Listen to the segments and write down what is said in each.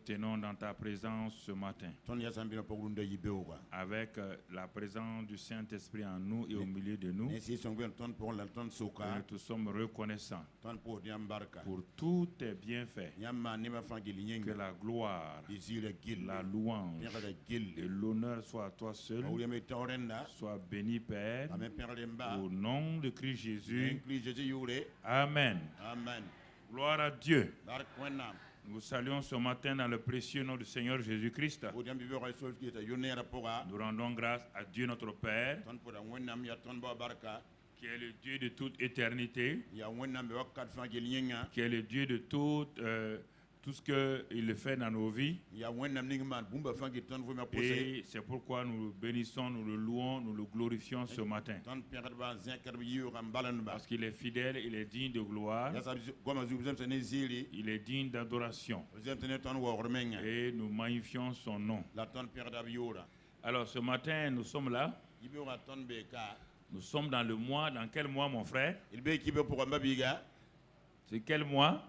tenons dans ta présence ce matin, avec la présence du Saint-Esprit en nous et au milieu de nous. Et nous te sommes reconnaissants pour tous tes bienfaits. Que la gloire, la louange et l'honneur soient à toi seul. Sois béni, Père, au nom de Christ Jésus. Amen. Amen. Gloire à Dieu. Nous saluons ce matin dans le précieux nom du Seigneur Jésus-Christ. Nous rendons grâce à Dieu notre Père, qui est le Dieu de toute éternité, qui est le Dieu de tout ce qu'il fait dans nos vies. Et c'est pourquoi nous le bénissons, nous le louons, nous le glorifions ce matin. Parce qu'il est fidèle, il est digne de gloire, il est digne d'adoration. Et nous magnifions son nom. Alors ce matin, nous sommes là. Nous sommes dans le mois. Dans quel mois, mon frère? C'est quel mois?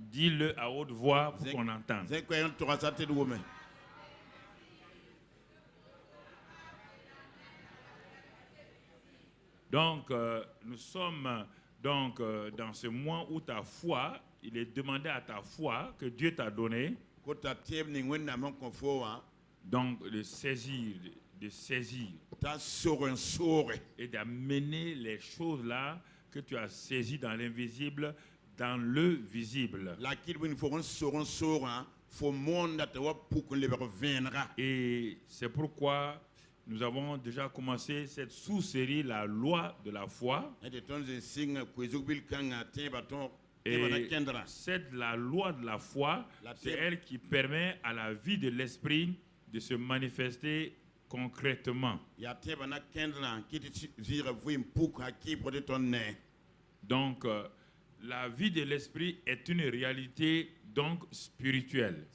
Dis-le à haute voix pour qu'on entende. Donc, nous sommes dans ce mois où ta foi, il est demandé à ta foi que Dieu t'a donné, donc de saisir et d'amener les choses là que tu as saisies dans l'invisible dans le visible. Et c'est pourquoi nous avons déjà commencé cette sous-série, la loi de la foi. Et la loi de la foi, c'est elle qui permet à la vie de l'esprit de se manifester concrètement. Donc, la vie de l'esprit est une réalité donc spirituelle.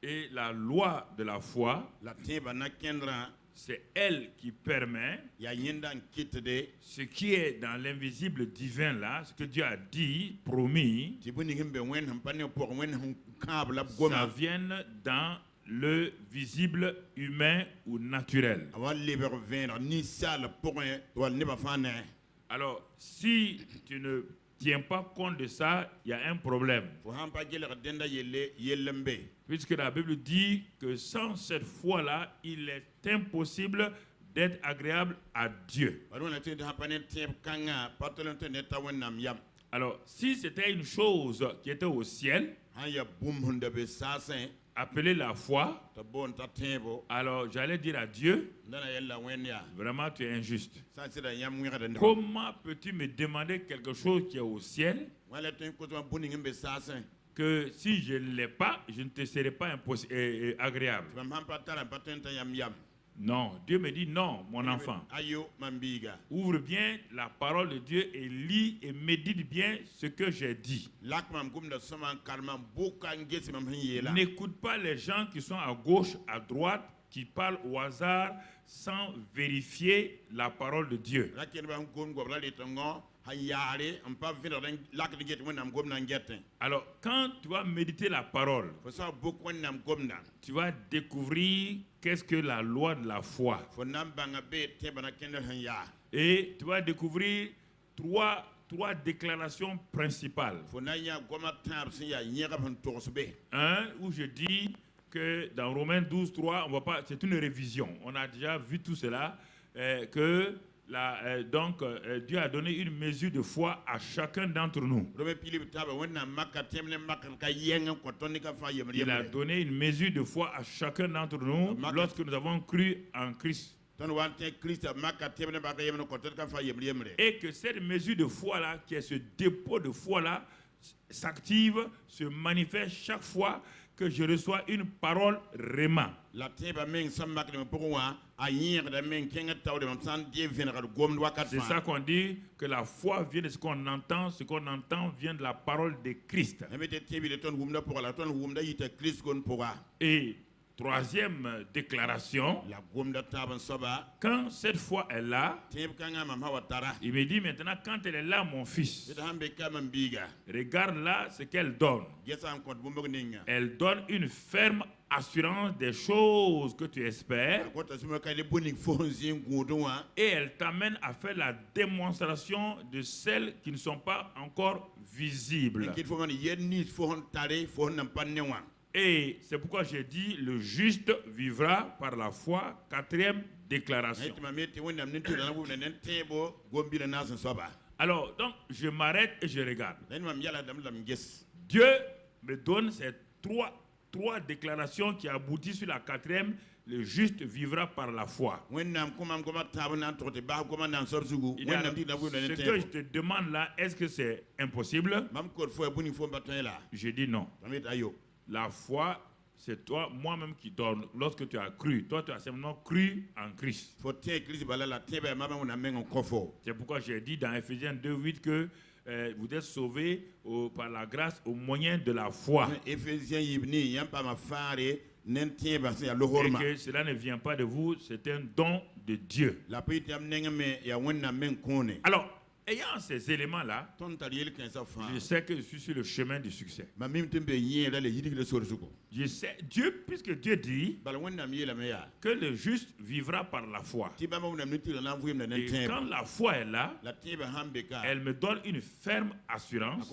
Et la loi de la foi, c'est elle qui permet ce qui est dans l'invisible divin là, ce que Dieu a dit, promis, ça vienne dans le visible humain ou naturel. Alors, si tu ne tiens pas compte de ça, il y a un problème. Puisque la Bible dit que sans cette foi-là, il est impossible d'être agréable à Dieu. Alors, si c'était une chose qui était au ciel, appelée la foi, alors j'allais dire à Dieu, vraiment tu es injuste. Comment peux-tu me demander quelque chose qui est au ciel, que si je ne l'ai pas, je ne te serai pas agréable? Non, Dieu me dit non, mon enfant. Ouvre bien la parole de Dieu et lis et médite bien ce que j'ai dit. N'écoute pas les gens qui sont à gauche, à droite, qui parlent au hasard sans vérifier la parole de Dieu. Alors, quand tu vas méditer la parole, tu vas découvrir qu'est-ce que la loi de la foi. Et tu vas découvrir trois déclarations principales. Un, où je dis que dans Romains 12, 3, on va pas, c'est une révision. On a déjà vu tout cela, que Dieu a donné une mesure de foi à chacun d'entre nous. Il a donné une mesure de foi à chacun d'entre nous lorsque nous avons cru en Christ. Et que cette mesure de foi-là, qui est ce dépôt de foi-là, s'active, se manifeste chaque fois que je reçois une parole réma. C'est ça qu'on dit, que la foi vient de ce qu'on entend vient de la parole de Christ. Et troisième déclaration, quand cette fois elle est là, il me dit maintenant, quand elle est là, mon fils, regarde là ce qu'elle donne. Elle donne une ferme assurance des choses que tu espères, et elle t'amène à faire la démonstration de celles qui ne sont pas encore visibles. Et c'est pourquoi j'ai dit, le juste vivra par la foi. Quatrième déclaration. Alors, donc, je m'arrête et je regarde. Dieu me donne ces trois déclarations qui aboutissent sur la quatrième. Le juste vivra par la foi. Ce que je te demande là, est-ce que c'est impossible? Je dis non. La foi, c'est toi, moi-même qui donne. Lorsque tu as cru, toi tu as simplement cru en Christ. C'est pourquoi j'ai dit dans Ephésiens 2:8 que vous êtes sauvés par la grâce au moyen de la foi. Et que cela ne vient pas de vous, c'est un don de Dieu. Alors, ayant ces éléments-là, je sais que je suis sur le chemin du succès. Je sais, puisque Dieu dit que le juste vivra par la foi. Et quand la foi est là, elle me donne une ferme assurance,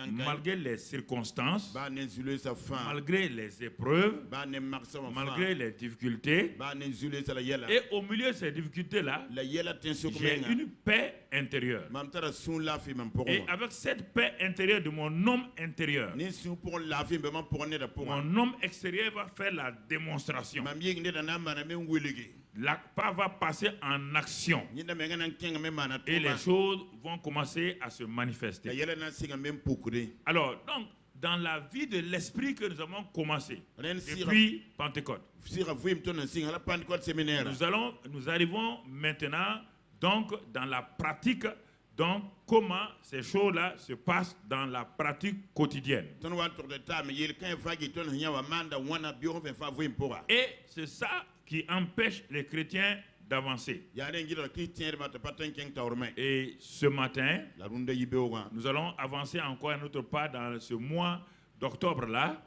malgré les circonstances, malgré les épreuves, malgré les difficultés. Et au milieu de ces difficultés-là, j'ai une paix intérieure. Et avec cette paix intérieure de mon homme intérieur, mon homme extérieur va faire la démonstration. La part va passer en action. Et les choses vont commencer à se manifester. Alors, donc, dans la vie de l'esprit que nous avons commencé, depuis Pentecôte, nous arrivons maintenant donc dans la pratique, donc comment ces choses-là se passent dans la pratique quotidienne. Et c'est ça qui empêche les chrétiens d'avancer. Et ce matin, nous allons avancer encore un autre pas dans ce mois d'octobre là.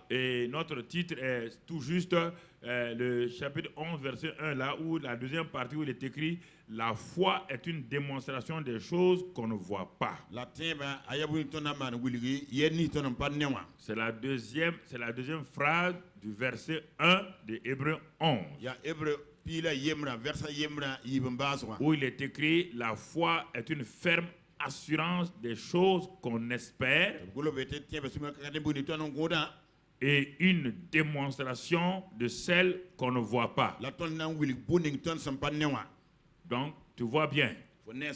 Et notre titre est tout juste le chapitre 11 verset 1 là, où la deuxième partie où il est écrit: la foi est une démonstration des choses qu'on ne voit pas. C'est la deuxième phrase du verset 1 de Hébreux 11. Où il est écrit: la foi est une ferme assurance des choses qu'on espère et une démonstration de celles qu'on ne voit pas. Donc, tu vois bien, nous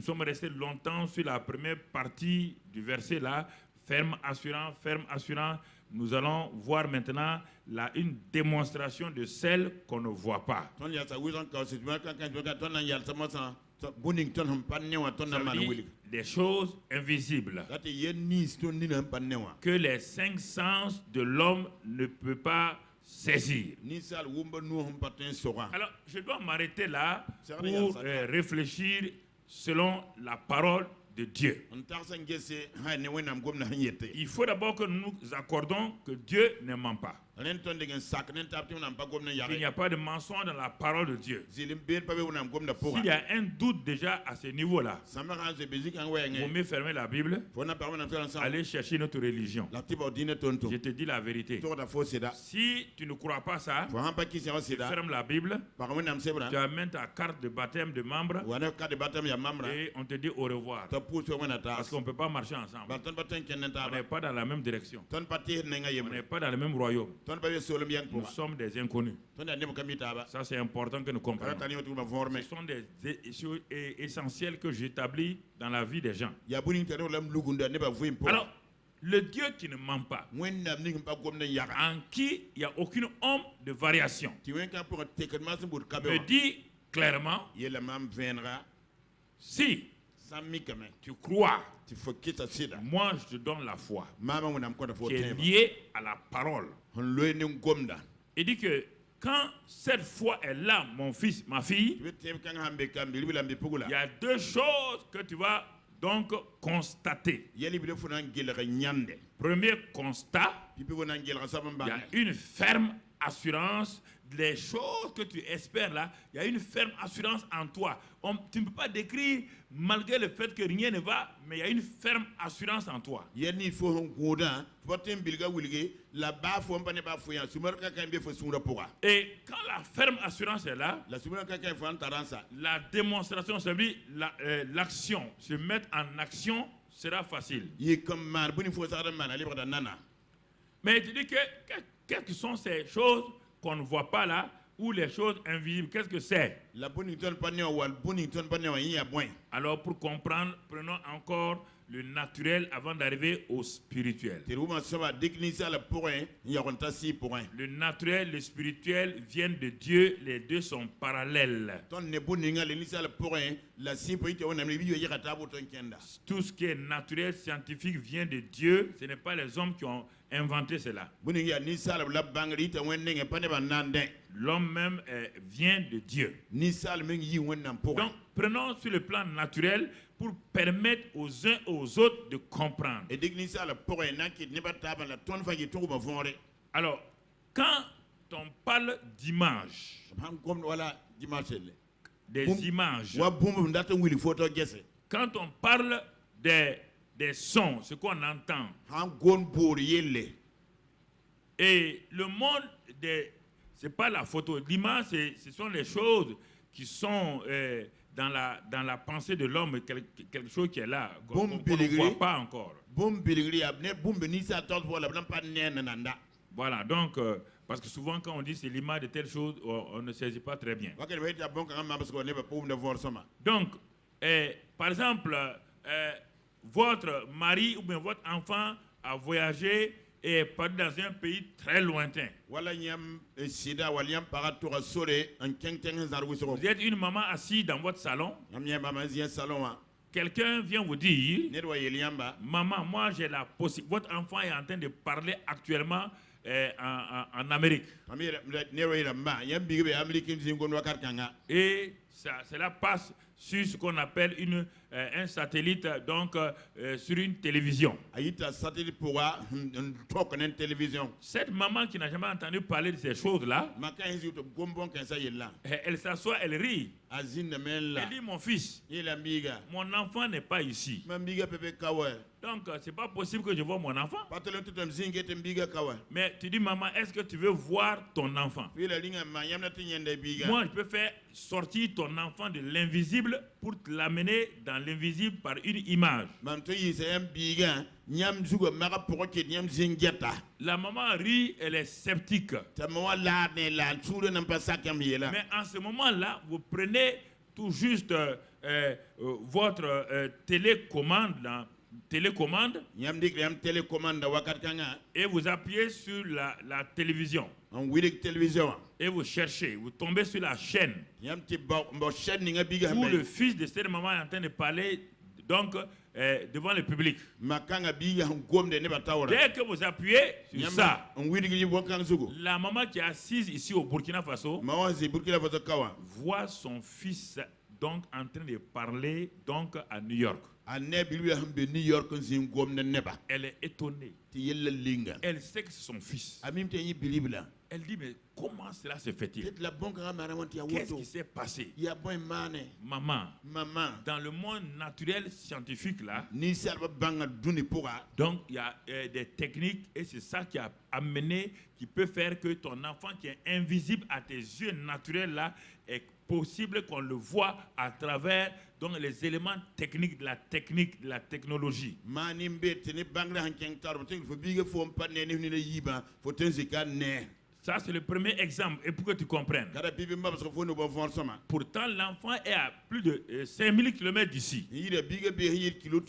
sommes restés longtemps sur la première partie du verset là, ferme assurance, ferme assurance. Nous allons voir maintenant une démonstration de celles qu'on ne voit pas. Des choses invisibles que les cinq sens de l'homme ne peuvent pas saisir. Alors, je dois m'arrêter là pour réfléchir selon la parole de Dieu. Il faut d'abord que nous nous accordons que Dieu ne ment pas. Il n'y a pas de mensonge dans la parole de Dieu. S'il y a un doute déjà à ce niveau-là, il vaut mieux fermer la Bible, aller chercher notre religion. Je te dis la vérité. Si tu ne crois pas ça, ferme la Bible, tu amènes ta carte de baptême de membre et on te dit au revoir. Parce qu'on ne peut pas marcher ensemble. On n'est pas dans la même direction. On n'est pas dans le même royaume. Nous sommes des inconnus. Ça, c'est important que nous comprenions. Ce sont des choses essentielles que j'établis dans la vie des gens. Alors, le Dieu qui ne ment pas, en qui il n'y a aucune ombre de variation, me dit clairement: si Tu crois. Moi, je te donne la foi. Qui est liée à la parole. Il dit que quand cette foi est là, mon fils, ma fille, il y a deux choses que tu vas donc constater. Premier constat, il y a une ferme assurance. Les choses que tu espères là, il y a une ferme assurance en toi. Tu ne peux pas décrire malgré le fait que rien ne va, mais il y a une ferme assurance en toi. Et quand la ferme assurance est là, la démonstration, c'est-à-dire l'action, se mettre en action sera facile. Mais tu dis que quelles que sont ces choses qu'on ne voit pas là, ou les choses invisibles, qu'est-ce que c'est? Alors pour comprendre, prenons encore le naturel avant d'arriver au spirituel. Le naturel, le spirituel viennent de Dieu, les deux sont parallèles. Tout ce qui est naturel, scientifique vient de Dieu, ce n'est pas les hommes qui ont inventé cela. L'homme même vient de Dieu. Donc, prenons sur le plan naturel pour permettre aux uns aux autres de comprendre. Alors, quand on parle d'images, des images, quand on parle des sons, ce qu'on entend, et le monde c'est pas la photo, l'image, ce sont les choses qui sont dans la pensée de l'homme, quelque chose qui est là, qu'on ne voit pas encore. Voilà, donc, parce que souvent quand on dit c'est l'image de telle chose, on ne saisit pas très bien. Donc, par exemple, votre mari ou bien votre enfant a voyagé et parti dans un pays très lointain. Vous êtes une maman assise dans votre salon. Quelqu'un vient vous dire, maman, moi j'ai la possibilité. Votre enfant est en train de parler actuellement en Amérique. Et cela passe sur ce qu'on appelle un satellite, donc sur une télévision. Cette maman qui n'a jamais entendu parler de ces choses-là, elle s'assoit, elle rit. Elle dit, mon fils, mon enfant n'est pas ici. Donc, c'est pas possible que je vois mon enfant. Mais tu dis, maman, est-ce que tu veux voir ton enfant? Moi, je peux faire sortir ton enfant de l'invisible pour l'amener dans l'invisible par une image. La maman rit, elle est sceptique. Mais en ce moment-là, vous prenez tout juste votre télécommande et vous appuyez sur la télévision. Et vous cherchez, vous tombez sur la chaîne où le fils de cette maman est en train de parler donc devant le public. Dès que vous appuyez sur ça, la maman qui est assise ici au Burkina Faso voit son fils donc en train de parler donc à New York. Elle est étonnée. Elle sait que c'est son fils. Elle dit, mais comment cela se fait-il? Qu'est-ce qui s'est passé? Maman, dans le monde naturel scientifique là, donc il y a des techniques et c'est ça qui a amené, qui peut faire que ton enfant qui est invisible à tes yeux naturels là, est possible qu'on le voit à travers donc les éléments techniques de la technologie. Ça, c'est le premier exemple, et pour que tu comprennes. Pourtant, l'enfant est à plus de 5000 km d'ici.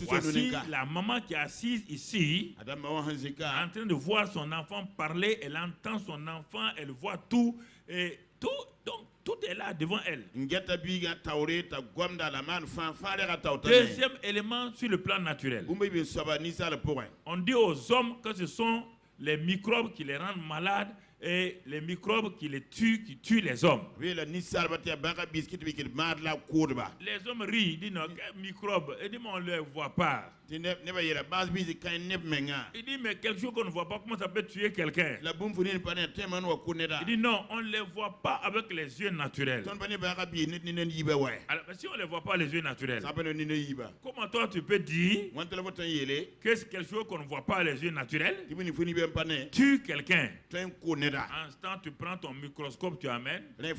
Voici la maman qui est assise ici, en train de voir son enfant parler, elle entend son enfant, elle voit tout, et tout tout est là devant elle. Deuxième élément sur le plan naturel. On dit aux hommes que ce sont les microbes qui les rendent malades et les microbes qui les tuent, qui tuent les hommes. Les hommes rient, ils disent non, quel microbe? Ils disent mais on ne les voit pas. Il dit mais quelque chose qu'on ne voit pas, comment ça peut tuer quelqu'un? Il dit non, on ne les voit pas avec les yeux naturels. Alors si on ne les voit pas les yeux naturels, comment toi tu peux dire que c'est quelque chose qu'on ne voit pas les yeux naturels tue quelqu'un? En ce temps, tu prends ton microscope, tu amènes, tu mets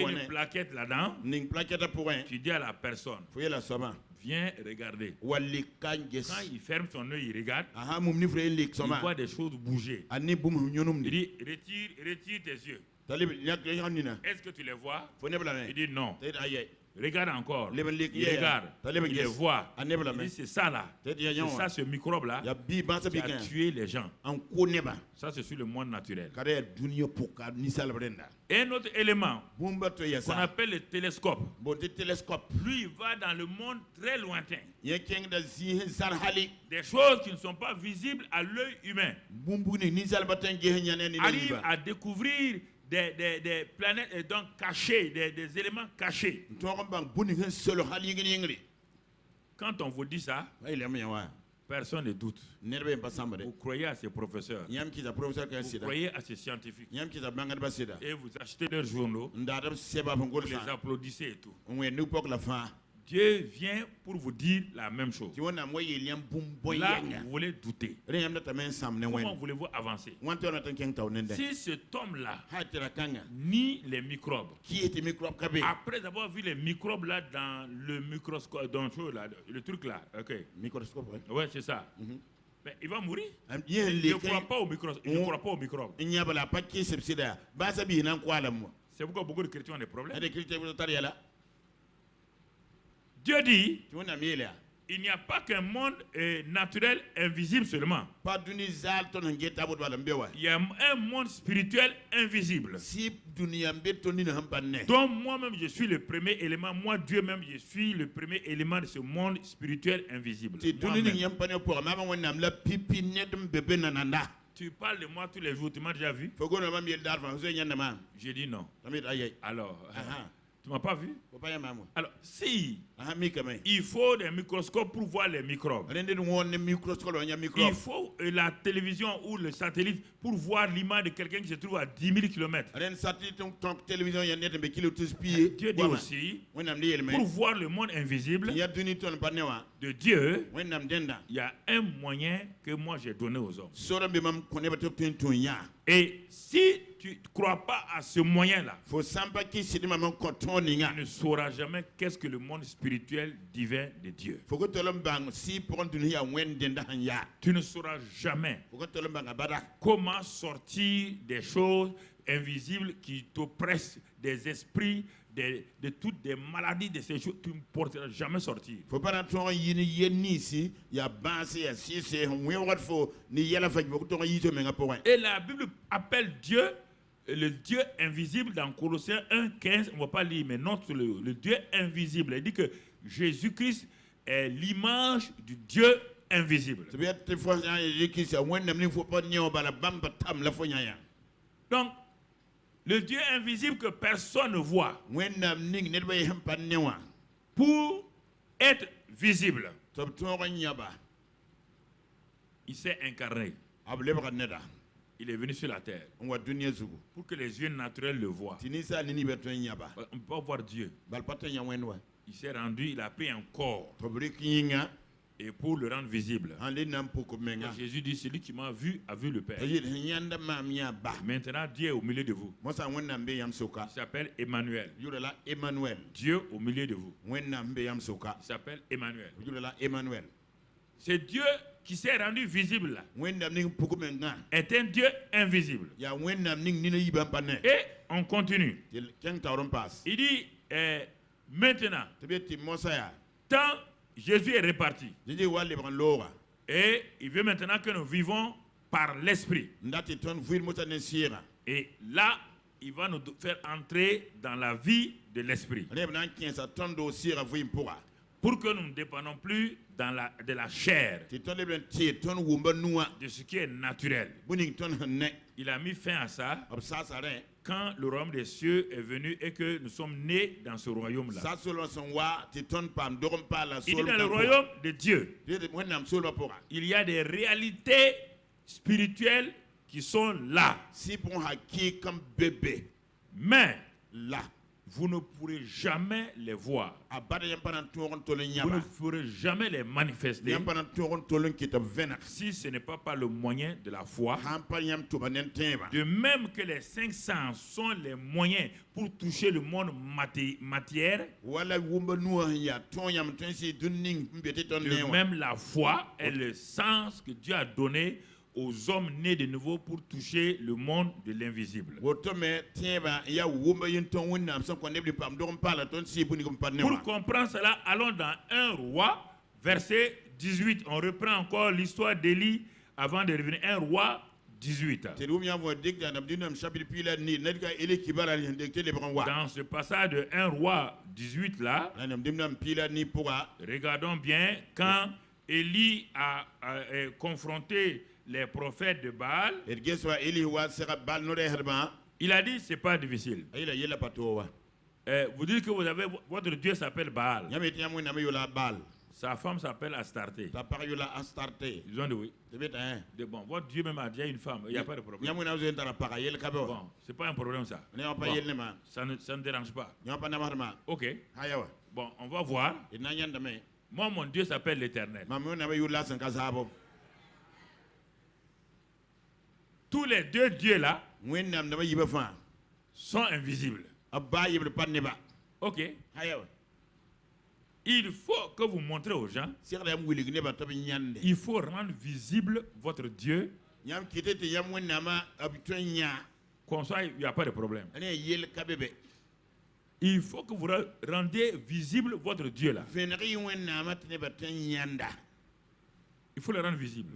une plaquette là-dedans, tu dis à la personne, viens regarder. Quand il ferme son œil, il regarde, il voit des choses bouger. Il dit, retire tes yeux. Est-ce que tu les vois? Il dit non. Regarde encore. Il regarde. Il les voit. Il dit c'est ça là. C'est ça ce microbe là qui a tué les gens. Ça c'est sur le monde naturel. Et un autre élément qu'on appelle le télescope. Lui il va dans le monde très lointain. Des choses qui ne sont pas visibles à l'œil humain. Arrive à découvrir des planètes donc cachées, des éléments cachés. Quand on vous dit ça, personne ne doute. Vous croyez à ces professeurs, vous croyez à ces scientifiques, et vous achetez leurs journaux, vous les applaudissez et tout. Dieu vient pour vous dire la même chose. Là, vous voulez douter. Comment voulez-vous avancer? Si cet homme-là nie les microbes, après avoir vu les microbes là dans le microscope, dans le truc là, ok. Microscope, ouais, c'est ça. Mais il va mourir. Il ne croit pas au microscope. Il ne croit pas au microbe. C'est pourquoi beaucoup de chrétiens ont des problèmes. Dieu dit, il n'y a pas qu'un monde naturel invisible seulement. Il y a un monde spirituel invisible. Donc moi-même je suis le premier élément. Moi Dieu même je suis le premier élément de ce monde spirituel invisible. Tu parles de moi tous les jours. Tu m'as déjà vu? J'ai dit non. Alors... Tu ne m'as pas vu? Alors, si il faut des microscopes pour voir les microbes, il faut la télévision ou le satellite pour voir l'image de quelqu'un qui se trouve à 10 000 km. Dieu dit aussi, pour voir le monde invisible de Dieu, il y a un moyen que moi j'ai donné aux hommes. Et si tu ne crois pas à ce moyen-là, tu ne sauras jamais qu'est-ce que le monde spirituel divin de Dieu. Tu ne sauras jamais comment sortir des choses invisibles qui t'oppressent, des esprits, de toutes des maladies, de ces choses. Tu ne pourras jamais sortir. Et la Bible appelle Dieu le Dieu invisible dans Colossiens 1,15. On ne va pas lire, mais non, le Dieu invisible. Il dit que Jésus-Christ est l'image du Dieu invisible. Donc, le Dieu invisible que personne ne voit, pour être visible, il s'est incarné. Il est venu sur la terre pour que les yeux naturels le voient. On ne peut pas voir Dieu. Il s'est rendu, il a pris un corps. Et pour le rendre visible. Jésus dit, celui qui m'a vu a vu le Père. Maintenant, Dieu est au milieu de vous. Il s'appelle Emmanuel. Dieu au milieu de vous. Il s'appelle Emmanuel. C'est Dieu qui s'est rendu visible là. Est un Dieu invisible. Et on continue. Il dit, maintenant, tant Jésus est reparti. Et il veut maintenant que nous vivons par l'Esprit. Et là, il va nous faire entrer dans la vie de l'esprit. Pour que nous ne dépendons plus de la chair, de ce qui est naturel. Il a mis fin à ça quand le royaume des cieux est venu et que nous sommes nés dans ce royaume-là. Il dit dans le royaume de Dieu, il y a des réalités spirituelles qui sont là. Mais vous ne pourrez jamais les voir. Vous ne pourrez jamais les manifester si ce n'est pas par le moyen de la foi. De même que les 5 sens sont les moyens pour toucher le monde matière, de même la foi est le sens que Dieu a donné aux hommes nés de nouveau pour toucher le monde de l'invisible. Pour comprendre cela, allons dans 1 Roi, verset 18. On reprend encore l'histoire d'Élie avant de revenir. 1 Roi 18. Dans ce passage de 1 Roi 18 là, regardons bien quand Élie a confronté les prophètes de Baal. Il a dit c'est pas difficile. Vous dites que votre Dieu s'appelle Baal. Sa femme s'appelle Astarté. Ils ont dit oui. Bon, votre Dieu même a déjà une femme. Il n'y a pas de problème. Bon, c'est pas un problème ça. Bon, ça ne dérange pas. Ok. Bon, on va voir. Moi, mon Dieu s'appelle l'Éternel. Tous les deux dieux là sont invisibles. Ok. Il faut que vous montrez aux gens. Il faut rendre visible votre Dieu. Comme ça, il n'y a pas de problème. Il faut que vous rendiez visible votre Dieu là. Il faut le rendre visible.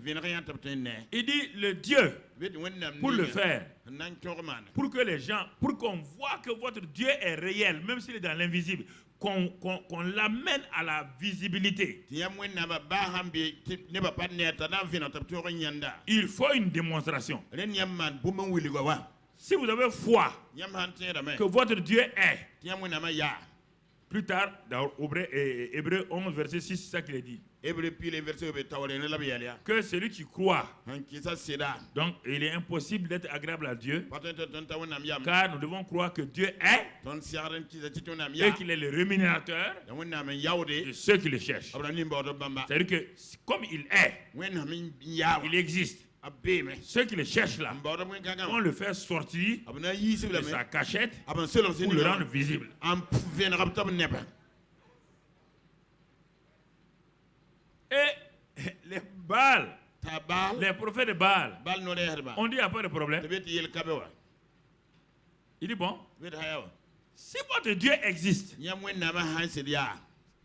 Il dit le Dieu, pour le faire, pour que les gens, pour qu'on voit que votre Dieu est réel, même s'il est dans l'invisible, qu'on l'amène à la visibilité. Il faut une démonstration. Si vous avez foi que votre Dieu est, plus tard, dans Hébreux 11, verset 6, c'est ça qu'il est dit. Que celui qui croit, donc il est impossible d'être agréable à Dieu, car nous devons croire que Dieu est et qu'il est le rémunérateur de ceux qui le cherchent. C'est-à-dire que comme il est, il existe. Ceux qui le cherchent là, on le fait sortir de sa cachette pour le rendre visible. Et les Baal, les prophètes de Baal, on dit il n'y a pas de problème. Il dit bon, si votre Dieu existe,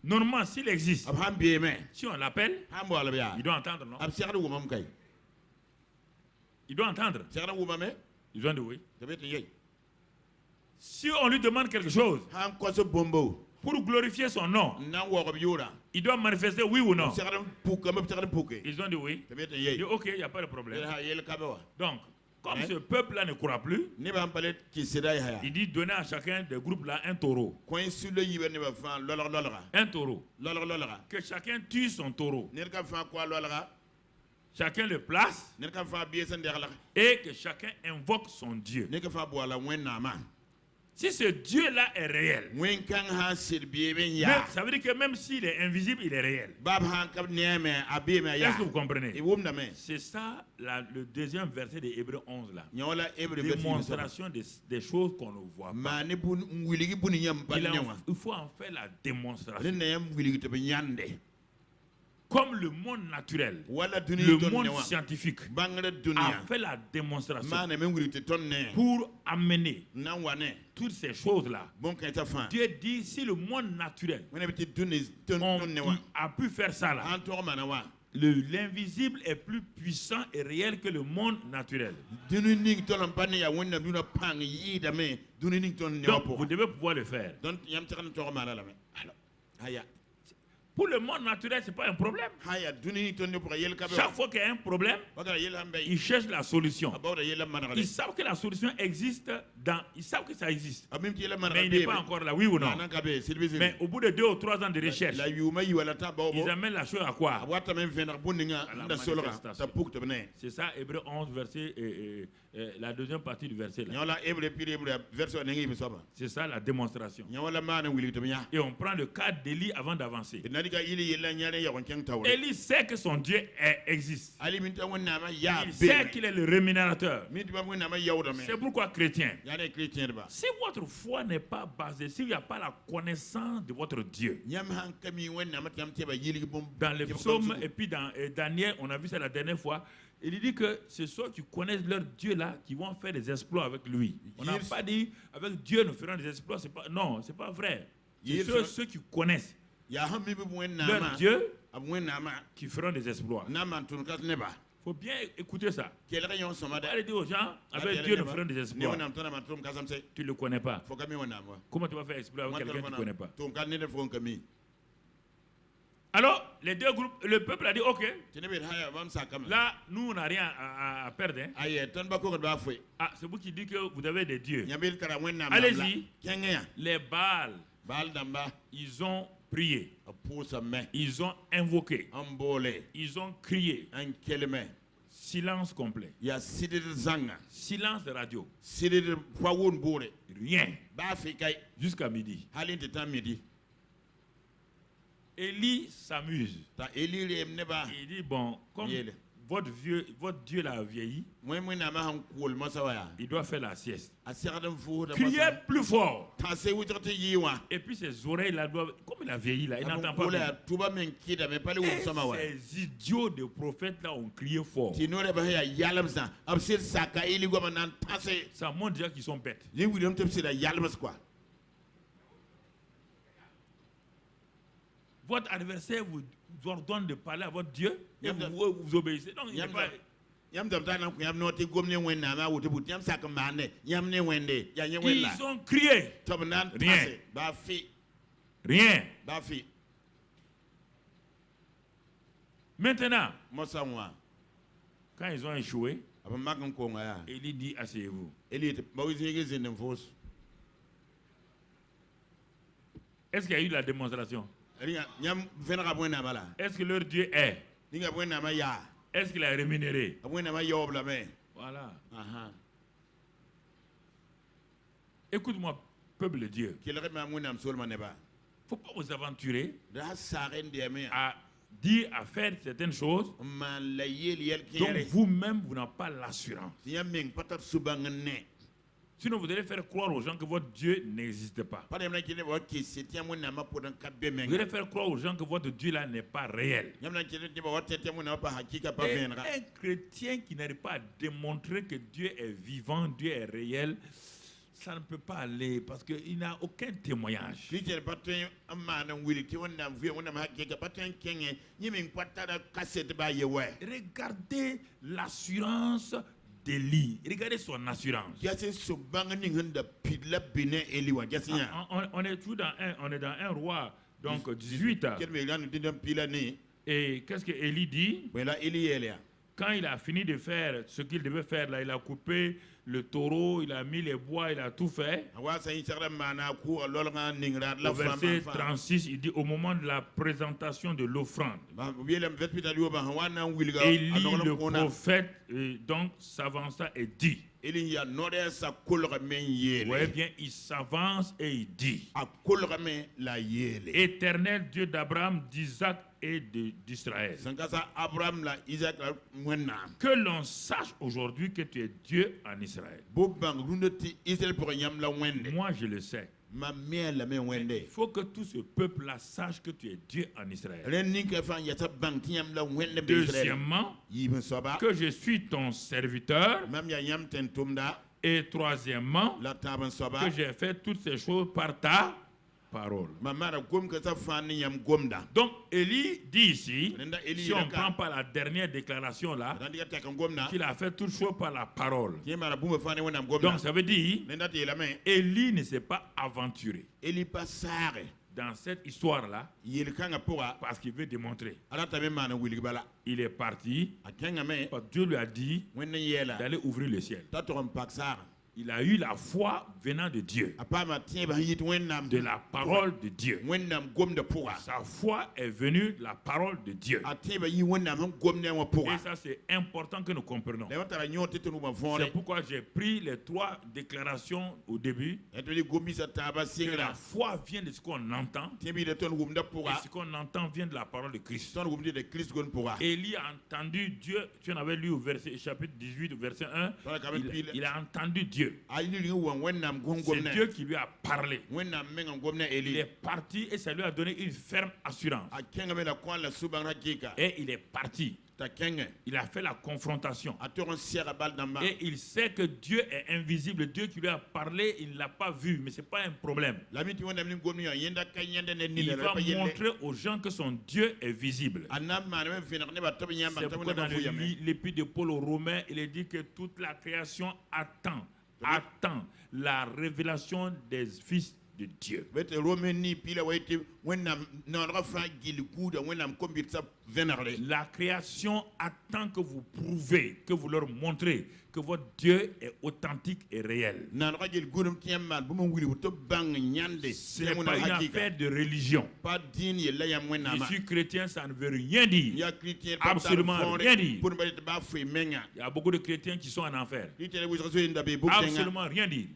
normalement s'il existe, si on l'appelle, il doit entendre, non? Il doit entendre. Ils ont dit oui. Si on lui demande quelque chose pour glorifier son nom, il doit manifester oui ou non. Ils ont dit oui. Il dit ok, il n'y a pas de problème. Donc, comme ce peuple-là ne croit plus, il dit donner à chacun des groupes là un taureau. Un taureau. Que chacun tue son taureau. Chacun le place et que chacun invoque son Dieu. Si ce Dieu-là est réel, mais ça veut dire que même s'il est invisible, il est réel. Est-ce que vous comprenez? C'est ça le deuxième verset de Hébreux 11 là. Démonstration des choses qu'on ne voit pas. Il faut en faire la démonstration. Comme le monde naturel, le monde scientifique a fait la démonstration pour amener toutes ces choses-là. Dieu dit, si le monde naturel a pu faire ça là, l'invisible est plus puissant et réel que le monde naturel. Donc, vous devez pouvoir le faire. Pour le monde naturel, ce n'est pas un problème. Chaque fois qu'il y a un problème, ils cherchent la solution. Ils savent que la solution existe, ils savent que ça existe. Mais il n'est pas encore là, oui ou non? Mais au bout de 2 ou 3 ans de recherche, ils amènent la chose à quoi? À la manifestation. C'est ça, Hébreux 11, verset, la deuxième partie du verset. C'est ça la démonstration. Et on prend le cas d'Élie avant d'avancer. Élie sait que son Dieu existe. Il sait qu'il est le rémunérateur. C'est pourquoi chrétien, si votre foi n'est pas basée, s'il n'y a pas la connaissance de votre Dieu, dans les psaumes et puis dans Daniel, on a vu ça la dernière fois, il dit que c'est ceux qui connaissent leur Dieu là qui vont faire des exploits avec lui. On n'a pas dit avec Dieu nous ferons des exploits. Non, c'est pas vrai. C'est ceux qui connaissent leur Dieu qui feront des exploits. Il faut bien écouter ça. Allez dire aux gens, avec Dieu nous ferons des exploits. Tu ne le connais pas. Comment tu vas faire exploit avec quelqu'un que tu ne connais pas? Alors, les deux groupes, le peuple a dit, ok, là, nous, on n'a rien à perdre. Hein. Ah, c'est vous qui dites que vous avez des dieux. Allez-y. Les Baals, ils ont prié. Ils ont invoqué. Ils ont crié. Silence complet. Silence de radio. Rien. Jusqu'à midi. Élie s'amuse. Il dit, bon, comme votre Dieu l'a vieilli, il doit faire la sieste. Criez plus fort. Et puis ses oreilles là doivent, comme il a vieilli là, il n'entend pas bien. Et ces idiots de prophètes là ont crié fort. Ça montre déjà qu'ils sont bêtes. Votre adversaire vous ordonne de parler à votre Dieu et vous obéissez. Donc, il n'y a pas... Ils ont crié. Rien. Maintenant, quand ils ont échoué, Élie dit, asseyez-vous. Est-ce qu'il y a eu la démonstration? Est-ce que leur Dieu est? Est-ce qu'il a rémunéré? Voilà. Écoute-moi, peuple de Dieu. Il ne faut pas vous aventurer à dire, à faire certaines choses dont vous-même, vous n'avez pas l'assurance. Sinon, vous allez faire croire aux gens que votre Dieu n'existe pas. Vous allez faire croire aux gens que votre Dieu là n'est pas réel. Et un chrétien qui n'arrive pas à démontrer que Dieu est vivant, Dieu est réel, ça ne peut pas aller parce qu'il n'a aucun témoignage. Regardez l'assurance d'Élie. Regardez son assurance. On est tout dans un roi, donc 18. Et qu'est-ce que Élie dit? Quand il a fini de faire ce qu'il devait faire, là, il a coupé le taureau, il a mis les bois, il a tout fait. Au verset 36, il dit au moment de la présentation de l'offrande, Élie le prophète donc s'avança et dit. Ouais, bien, il s'avance et il dit. Éternel Dieu d'Abraham, d'Isaac et d'Israël. Que l'on sache aujourd'hui que tu es Dieu en Israël. Moi, je le sais. Il faut que tout ce peuple-là sache que tu es Dieu en Israël. Deuxièmement, que je suis ton serviteur. Et troisièmement, que j'ai fait toutes ces choses par ta parole. Donc Élie dit ici, si on ne prend pas la dernière déclaration là, qu'il a fait toute chose par la parole. Donc ça veut dire, Élie ne s'est pas aventuré dans cette histoire-là parce qu'il veut démontrer. Il est parti parce que Dieu lui a dit d'aller ouvrir le ciel. Il a eu la foi venant de Dieu, de la parole de Dieu. Sa foi est venue de la parole de Dieu. Et ça, c'est important que nous comprenions. C'est pourquoi j'ai pris les 3 déclarations au début. Que la foi vient de ce qu'on entend. Et ce qu'on entend vient de la parole de Christ. Élie a entendu Dieu. Tu en avais lu au chapitre 18, verset 1. Il a entendu Dieu. C'est Dieu qui lui a parlé. Il est parti et ça lui a donné une ferme assurance. Et il est parti. Il a fait la confrontation. Et il sait que Dieu est invisible. Dieu qui lui a parlé, il ne l'a pas vu, mais ce n'est pas un problème. Il va montrer aux gens que son Dieu est visible. C'est pourquoi dans l'épître de Paul aux Romains, il est dit que toute la création attend la révélation des fils de Dieu. La création attend que vous prouvez, que vous leur montrez que votre Dieu est authentique et réel. Ce n'est pas une affaire de religion. Je suis chrétien, ça ne veut rien dire. Absolument rien dire. Il y a beaucoup de chrétiens qui sont en enfer. Absolument rien dire.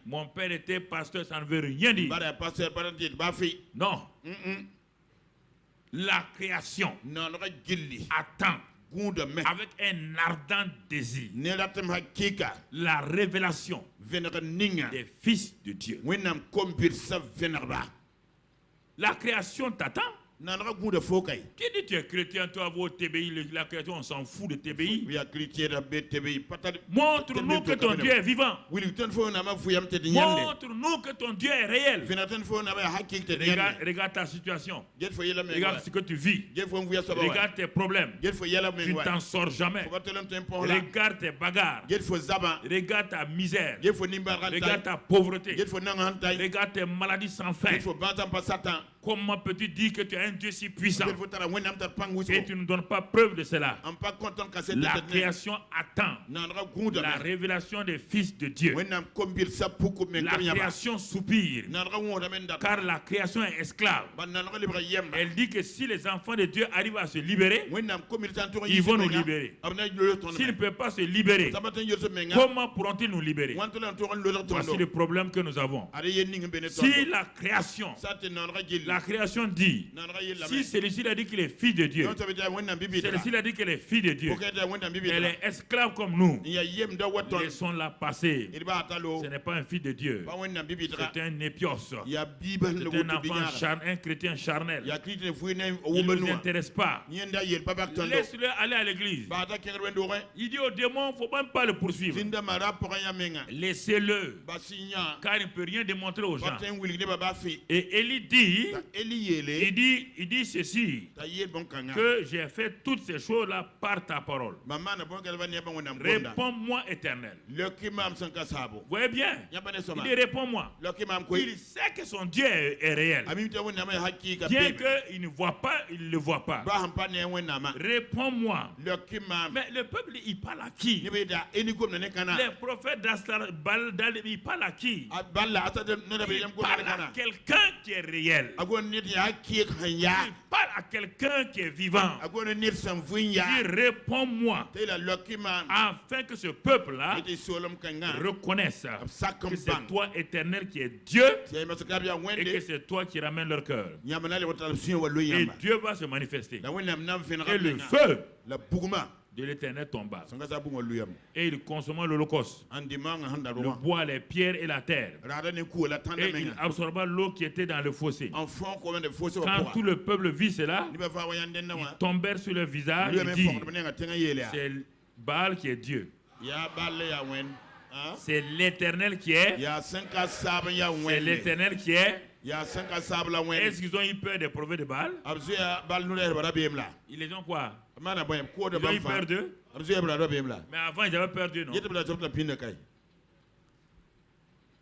Mon père était pasteur, ça ne veut rien dire. Non. La création attend avec un ardent désir la révélation des fils de Dieu. La création t'attend. Qui dit tu es chrétien, toi, au TBI, la création, on s'en fout de TBI. Montre-nous que ton Dieu est vivant. Montre-nous que ton Dieu est réel. Regarde ta situation. Regarde ce que tu vis. Regarde tes problèmes. Tu ne t'en sors jamais. Regarde tes bagarres. Regarde ta misère. Regarde ta pauvreté. Regarde tes maladies sans fin. Comment peux-tu dire que tu as un Dieu si puissant et tu ne donnes pas preuve de cela? La création attend la révélation des fils de Dieu. La création soupire car la création est esclave. Elle dit que si les enfants de Dieu arrivent à se libérer, ils vont nous libérer. S'ils ne peuvent pas se libérer, comment pourront-ils nous libérer? Voici le problème que nous avons. Si la création dit, si celui-ci a dit qu'il est fils de Dieu, celui-ci a dit qu'elle est fille de Dieu, elle est esclave comme nous, laissons-la passer. Ce n'est pas un fils de Dieu, c'est un épios, c'est un enfant, un chrétien charnel. Il ne nous intéresse pas. Laisse-le aller à l'église. Il dit au démon, il ne faut même pas le poursuivre. Laissez-le, car il ne peut rien démontrer aux gens. Et Élie dit, il dit ceci, que j'ai fait toutes ces choses-là par ta parole. Réponds-moi, Éternel. Vous voyez bien, il dit réponds-moi. Il sait que son Dieu est réel. Bien qu'il ne voit pas, il ne le voit pas. Réponds-moi. Mais le peuple, il parle à qui? Les prophètes d'Astar-Baal, il parle à qui? Il parle à quelqu'un qui est réel. Il parle à quelqu'un qui est vivant. Il réponds-moi afin que ce peuple-là reconnaisse que c'est toi, Éternel, qui est Dieu et que c'est toi qui ramènes leur cœur. Et Dieu va se manifester. Et le feu de l'Éternel tomba. Et il consomma l'holocauste, le bois, les pierres et la terre. Et il absorba l'eau qui était dans le fossé. Quand tout le peuple vit cela, ils tombèrent sur leur visage et dirent, c'est Baal qui est Dieu. C'est l'Éternel qui est. C'est l'Éternel qui est. Est-ce qu'ils ont eu peur des prophètes de Baal? Ils les ont quoi? Ils ont eu peur d'eux? Mais avant ils avaient peur d'eux, non?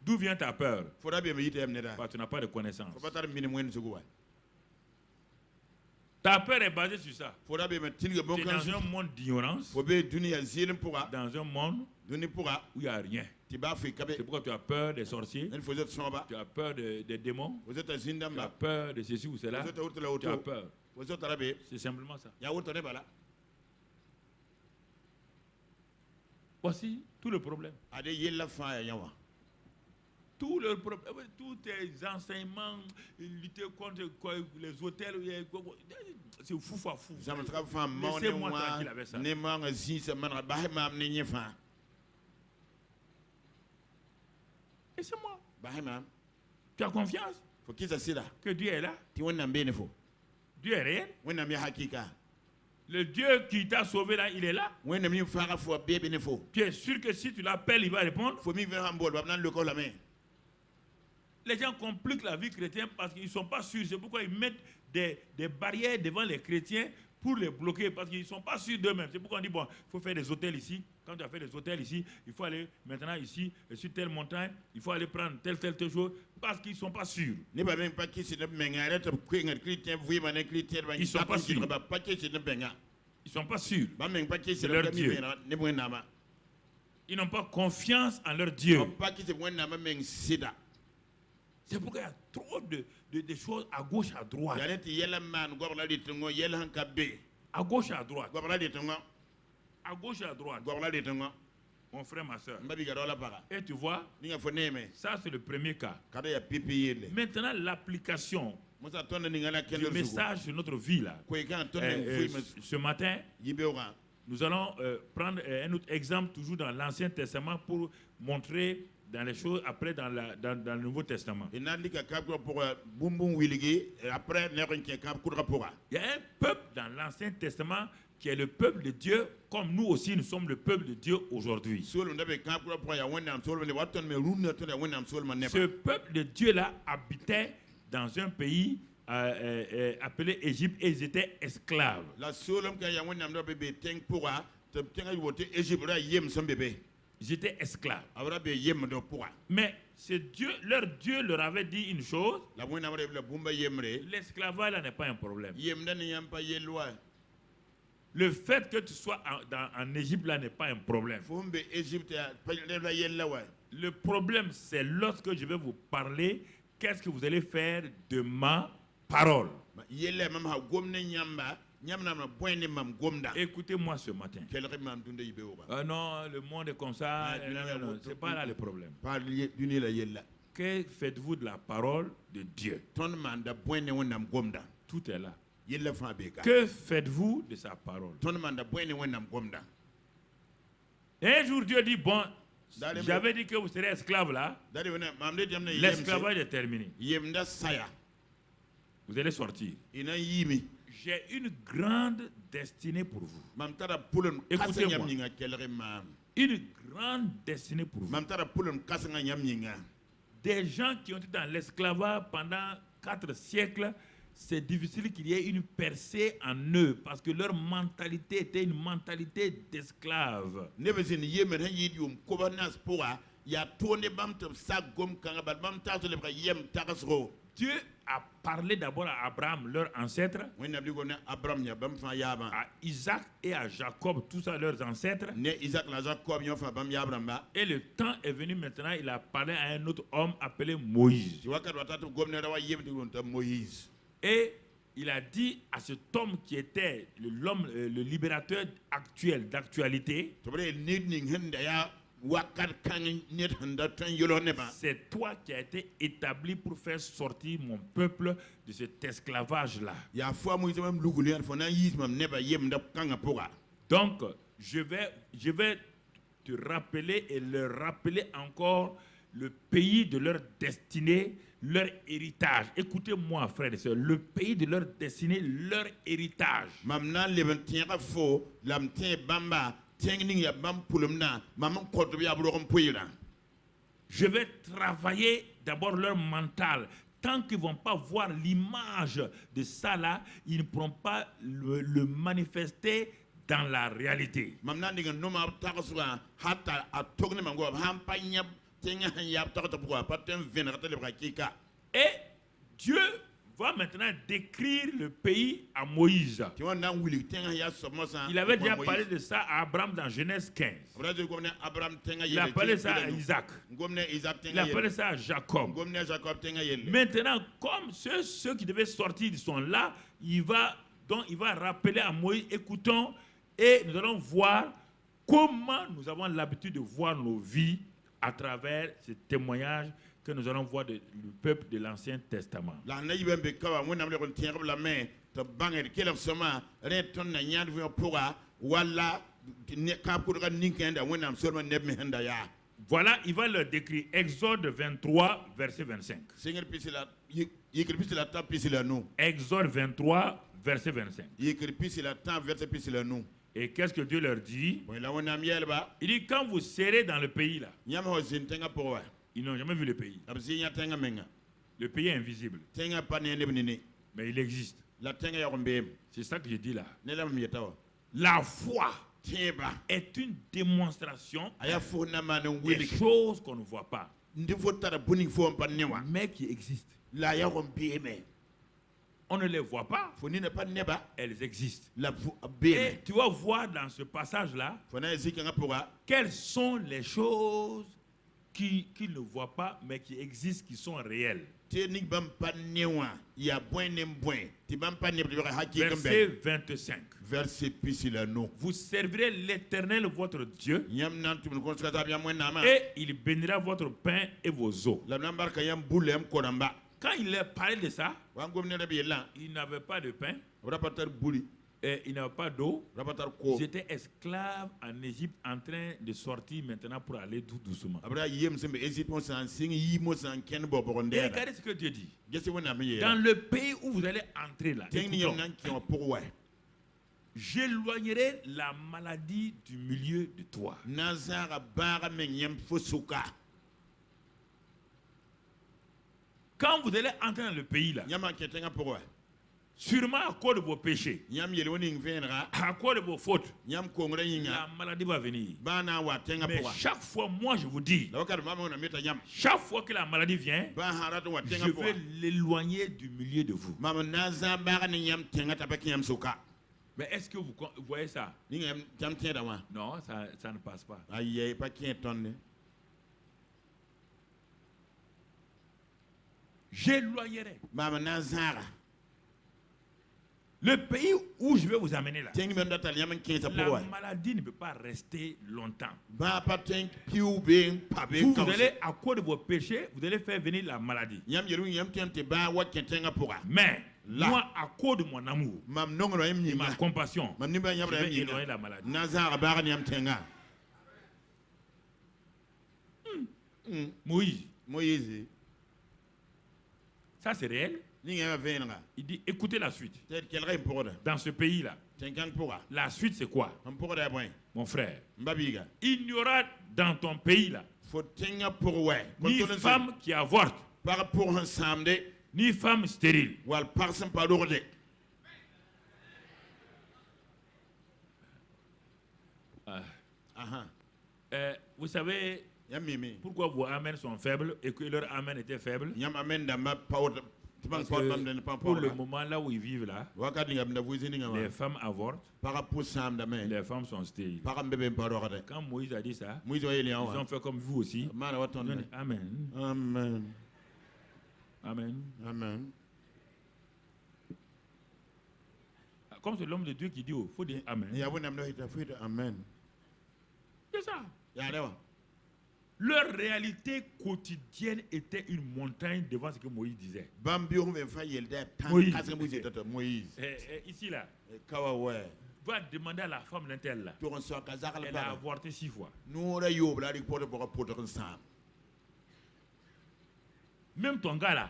D'où vient ta peur? Parce que tu n'as pas de connaissance. Ta peur est basée sur ça. Tu es dans un monde d'ignorance, dans un monde où il n'y a rien. C'est pourquoi tu as peur des sorciers, tu as peur des démons, tu as peur de ceci ou cela, tu as peur. C'est simplement ça. Voici tout le problème. Tous tes enseignements, lutter contre les hôtels, c'est fou. Laissez-moi tranquille avec ça. Laissez-moi. Tu as confiance que Dieu est là? Dieu est réel? Le Dieu qui t'a sauvé là, il est là? Tu es sûr que si tu l'appelles, il va répondre? Les gens compliquent la vie chrétienne parce qu'ils ne sont pas sûrs. C'est pourquoi ils mettent des barrières devant les chrétiens pour les bloquer parce qu'ils ne sont pas sûrs d'eux-mêmes. C'est pourquoi on dit, bon, il faut faire des hôtels ici. Quand tu as fait des hôtels ici, il faut aller maintenant ici, sur telle montagne, il faut aller prendre telle chose, parce qu'ils ne sont pas sûrs. Ils ne sont pas sûrs. Ils ne sont pas sûrs. C'est leur Dieu. Ils n'ont pas confiance en leur Dieu. C'est pourquoi il y a trop de choses à gauche, à droite. À gauche, à droite. À gauche, à droite. Mon frère, ma soeur. Et tu vois, ça c'est le premier cas. Maintenant, l'application du message sur notre vie là. Ce matin, nous allons prendre un autre exemple toujours dans l'Ancien Testament pour montrer dans les choses après dans le Nouveau Testament. Il y a un peuple dans l'Ancien Testament qui est le peuple de Dieu, comme nous aussi nous sommes le peuple de Dieu aujourd'hui. Ce peuple de Dieu là habitait dans un pays appelé Égypte et ils étaient esclaves. Ils étaient esclaves. Mais leur Dieu leur avait dit une chose. L'esclavage là n'est pas un problème. Le fait que tu sois en Égypte là n'est pas un problème. Le problème c'est lorsque je vais vous parler, qu'est-ce que vous allez faire de ma parole. Écoutez-moi ce matin. Non, le monde est comme ça. Non, c'est pas là le problème. Que faites-vous de la parole de Dieu? Tout est là. Que faites-vous de sa parole? Et un jour Dieu dit, bon, j'avais dit que vous serez esclaves là. L'esclavage est terminé. Vous allez sortir. J'ai une grande destinée pour vous. Écoutez-moi. Une grande destinée pour vous. Des gens qui ont été dans l'esclavage pendant 4 siècles, c'est difficile qu'il y ait une percée en eux parce que leur mentalité était une mentalité d'esclave. Dieu a parlé d'abord à Abraham, leur ancêtre, à Isaac et à Jacob, tous à leurs ancêtres. Et le temps est venu maintenant, il a parlé à un autre homme appelé Moïse. Et il a dit à cet homme qui était l'homme, le libérateur actuel, d'actualité, c'est toi qui as été établi pour faire sortir mon peuple de cet esclavage-là. Donc, je vais te rappeler et leur rappeler encore le pays de leur destinée, leur héritage. Écoutez-moi, frères et sœurs, le pays de leur destinée, leur héritage. Je vais travailler d'abord leur mental. Tant qu'ils ne vont pas voir l'image de ça là, ils ne pourront pas le manifester dans la réalité. Et Dieu va maintenant décrire le pays à Moïse. Il avait déjà parlé de ça à Abraham dans Genèse 15. Il a parlé ça à Isaac. Il a parlé ça à Jacob. Maintenant, comme ceux qui devaient sortir, ils sont là, il va rappeler à Moïse, écoutons, et nous allons voir comment nous avons l'habitude de voir nos vies à travers ces témoignages que nous allons voir du peuple de l'Ancien Testament. Voilà, il va leur décrire Exode 23, verset 25. Exode 23, verset 25. Et qu'est-ce que Dieu leur dit? Il dit, quand vous serez dans le pays là, ils n'ont jamais vu le pays. Le pays est invisible. Mais il existe. C'est ça que je dis là. La foi est une démonstration des choses qu'on ne voit pas, mais qui existent. On ne les voit pas. Elles existent. Et tu vas voir dans ce passage-là quelles sont les choses qu'ils ne voient pas, mais qui existent, qui sont réelles. Verset 25. Vous servirez l'Éternel votre Dieu, et il bénira votre pain et vos eaux. Quand il leur parlait de ça, il n'avait pas de pain, et il n'avait pas d'eau. Ils étaient esclaves en Égypte, en train de sortir maintenant pour aller tout doucement. Et regardez ce que Dieu dit. Dans le pays où vous allez entrer là, j'éloignerai la maladie du milieu de toi. Quand vous allez entrer dans le pays là, sûrement à cause de vos péchés, à cause de vos fautes, la maladie va venir. Mais chaque fois, moi je vous dis, chaque fois que la maladie vient, je vais l'éloigner du milieu de vous. Mais est-ce que vous voyez ça? Non, ça ne passe pas. J'éloignerai. Le pays où je vais vous amener là, la maladie ne peut pas rester longtemps. Vous allez, à cause de vos péchés, vous allez faire venir la maladie. Mais moi, à cause de mon amour, de ma compassion, je vais éloigner la maladie. Moïse. Ça c'est réel. Il dit, écoutez la suite. Dans ce pays-là, la suite c'est quoi? Mon frère, il n'y aura dans ton pays-là ni femme qui avorte, ni femme stérile. Vous savez pourquoi vos amens sont faibles et que leurs amens étaient faibles? Parce que pour le moment là où ils vivent là, les femmes avortent, les femmes sont stériles. Quand Moïse a dit ça, ils ont fait comme vous aussi. Amen. Amen. Amen. Amen. Comme c'est l'homme de Dieu qui dit, il faut dire Amen. C'est ça. Leur réalité quotidienne était une montagne devant ce que Moïse disait. Moïse. Ici là, va demander à la femme d'un tel là. Elle a avorté 6 fois. Même ton gars là,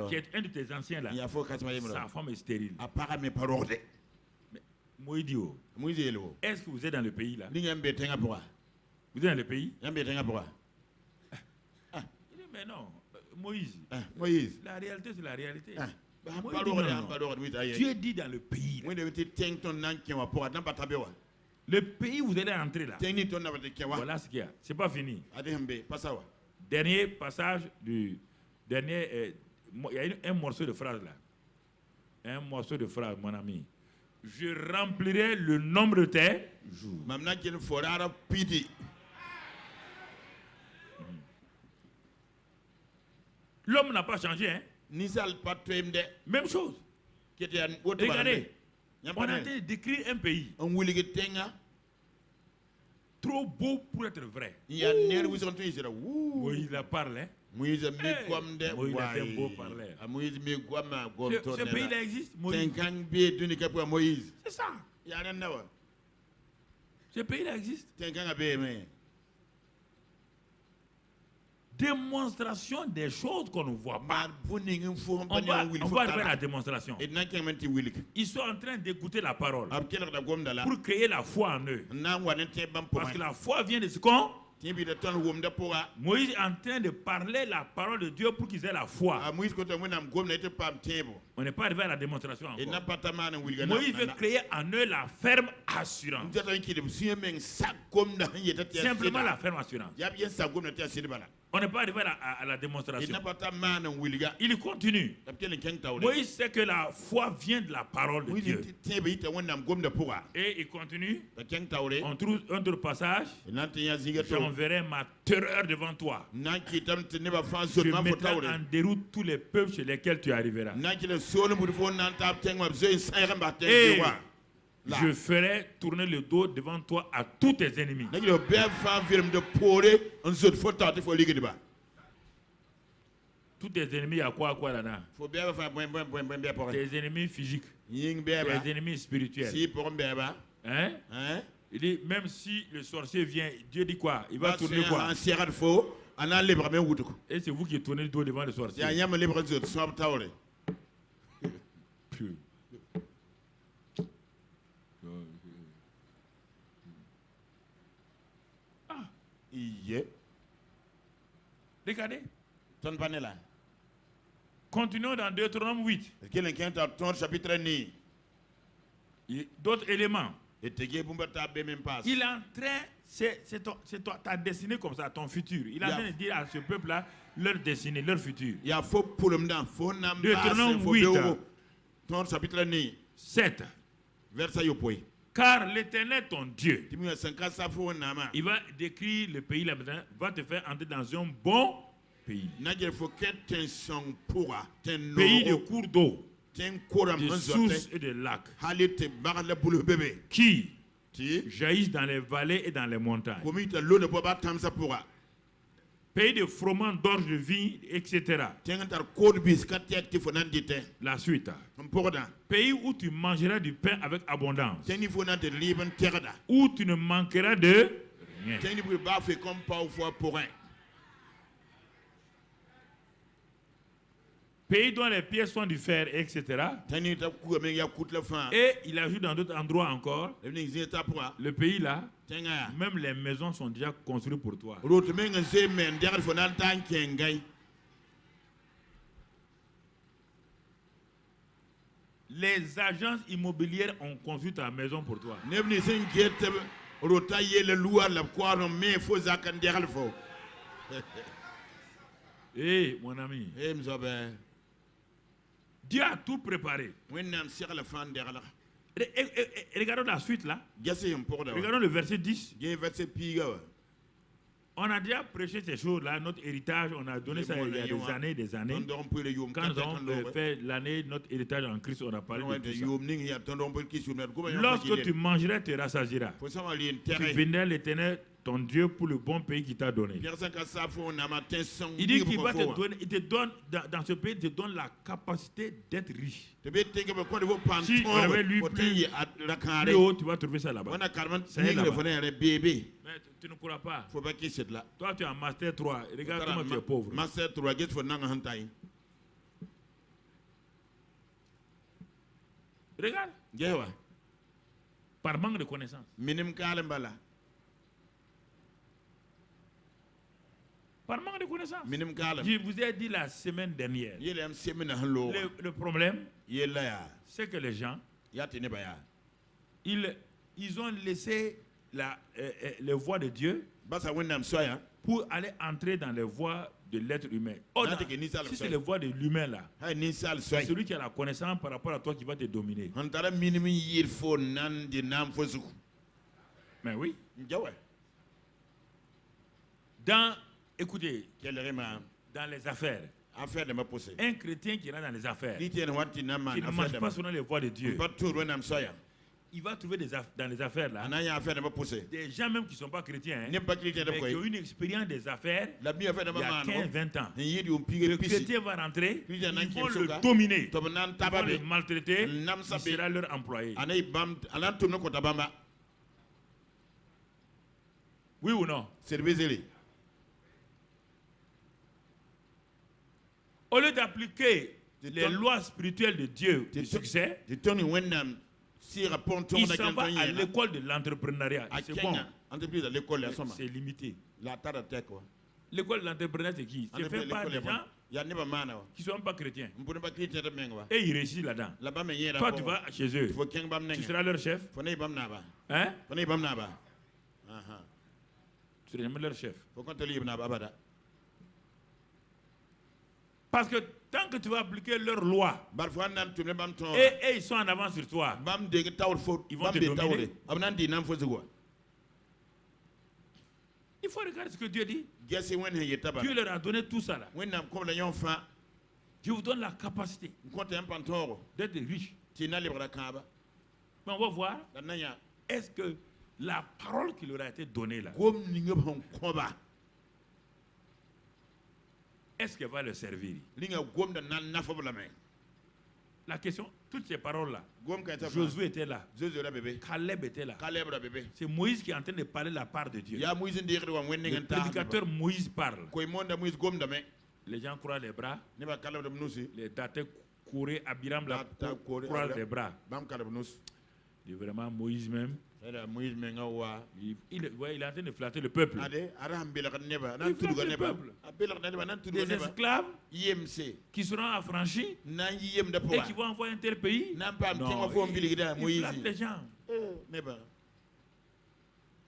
qui est un de tes anciens là, sa femme est stérile. Est-ce que vous êtes dans le pays là? Vous êtes dans le pays? Il dit, mais non, Moïse. La réalité, c'est la réalité. Dieu dit dans le pays. Le pays où vous allez entrer là. Voilà ce qu'il y a. C'est pas fini. Dernier passage du dernier. Il y a un morceau de phrase là. Un morceau de phrase, mon ami. Je remplirai le nombre de tes jours. L'homme n'a pas changé, hein? Même chose. Regardez, on a été décrire un pays trop beau pour être vrai. Moïse a parlé. Moïse est un beau parleur. Ce pays-là existe, Moïse. C'est ça. Ce pays-là existe. Démonstration des choses qu'on ne voit pas. On va faire la démonstration. Ils sont en train d'écouter la parole pour créer la foi en eux. Parce que la foi vient de ce qu'on... Moïse est en train de parler la parole de Dieu pour qu'ils aient la foi. On n'est pas arrivé à la démonstration encore. Moïse veut créer en eux la ferme assurance. Simplement la ferme assurance. On n'est pas arrivé à la démonstration. Il continue. Moïse sait que la foi vient de la parole de Dieu. Et il continue. On trouve un autre passage. J'enverrai ma terreur devant toi. Je mettrai en déroute tous les peuples chez lesquels tu arriveras. Et je ferai tourner le dos devant toi à tous tes ennemis. Tous tes ennemis, à quoi là-dedans? Tes ennemis physiques. Tes ennemis spirituels. Hein? Il dit, même si le sorcier vient, Dieu dit quoi? Il va tourner quoi? Et c'est vous qui tournez le dos devant le sorcier. Regardez. Continuons dans Deutéronome 8. D'autres éléments. Il est en train, c'est ta destinée comme ça, ton futur. Il est en train de dire à ce peuple-là leur destinée, leur futur. Deutéronome 8, 7. Car l'Éternel, ton Dieu, il va décrire le pays là-dedans, va te faire entrer dans un bon pays. Pays de cours d'eau, de sources et de lacs, qui jaillissent dans les vallées et dans les montagnes. Pays de froment, d'orge de vigne, etc. La suite. Pays où tu mangeras du pain avec abondance. Où tu ne manqueras de rien. Pays dont les pieds sont du fer, etc. Et il ajoute dans d'autres endroits encore, le pays là, même les maisons sont déjà construites pour toi. Les agences immobilières ont construit ta maison pour toi. Hey, mon ami. Dieu a tout préparé. Regardons la suite là. Regardons le verset 10. On a déjà prêché ces choses-là, notre héritage, on a donné ça il y a des années et des années. Quand nous avons fait l'année, notre héritage en Christ, on a parlé de tout ça. Lorsque tu mangeras, tu rassasieras. Tu béniras l'Éternel, ton Dieu, pour le bon pays qu'il t'a donné. Il dit qu'il va te donner, il te donne, dans ce pays, il te donne la capacité d'être riche. Si on avait lu plus haut, tu vas trouver ça là-bas. Mais tu ne pourras pas. Toi, tu es en Master 3. Regarde comment tu es pauvre. Master 3, regarde. Par manque de connaissance. Par manque de connaissance. Je vous ai dit la semaine dernière. Le problème, c'est que les gens, ils ont laissé les voies de Dieu pour aller entrer dans les voies de l'être humain. Si c'est les voies de l'humain là, c'est celui qui a la connaissance par rapport à toi qui va te dominer. Mais oui. Écoutez, dans les affaires, un chrétien qui est dans les affaires, qui ne marche pas selon les voies de Dieu, il va trouver dans les affaires là, des gens même qui ne sont pas chrétiens, mais qui ont une expérience des affaires il y a 15-20 ans. Le chrétien va rentrer, ils vont le dominer, ils vont le maltraiter, il sera leur employé. Oui ou non? Au lieu d'appliquer les lois spirituelles de Dieu, du succès, il s'en va à l'école de l'entrepreneuriat. C'est bon. C'est limité. L'école de l'entrepreneuriat, c'est qui? C'est fait par des gens qui ne sont pas chrétiens. Et ils réussissent là-dedans. Toi, tu vas chez eux. Tu seras leur chef. Hein? Tu seras jamais leur chef. Parce que tant que tu vas appliquer leurs lois, et ils sont en avance sur toi, ils vont te dominer. Il faut regarder ce que Dieu dit. Dieu leur a donné tout ça là. Dieu vous donne la capacité d'être riche. Mais on va voir, est-ce que la parole qui leur a été donnée là, est-ce qu'elle va le servir? La question, toutes ces paroles-là, Josué était là, Caleb était là. C'est Moïse qui est en train de parler la part de Dieu. Le prédicateur Moïse parle. Les gens croisent les bras, les datés couraient, Abiram croise les bras. Et vraiment Moïse même, il est en train de flatter le peuple. Il flatte le peuple. Des esclaves qui seront affranchis et qui vont envoyer un tel pays. Non, il flatte les gens.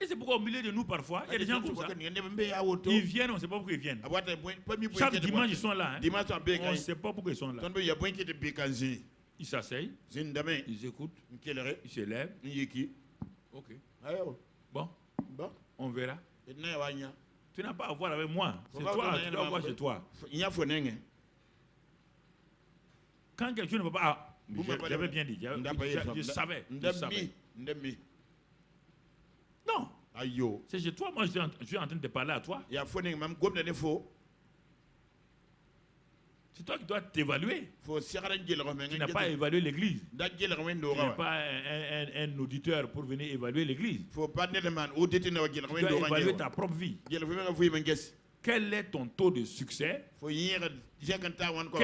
Et c'est pourquoi au milieu de nous parfois, il y a des gens comme ça. Ils viennent, on ne sait pas pourquoi ils viennent. Chaque dimanche ils sont là. On ne sait pas pourquoi ils sont là. Ils s'asseyent, ils écoutent, ils se lèvent. Ok. Bon, on verra. Tu n'as pas à voir avec moi. C'est toi, tu dois voir chez toi. Quand quelqu'un ne veut pas... j'avais bien dit. Je savais. Non. C'est chez toi. Moi, je suis en train de parler à toi. C'est toi qui dois t'évaluer. Tu n'as pas évalué l'église. Tu n'es pas un auditeur pour venir évaluer l'église. Tu dois évaluer ta propre vie. Quel est ton taux de succès? Quel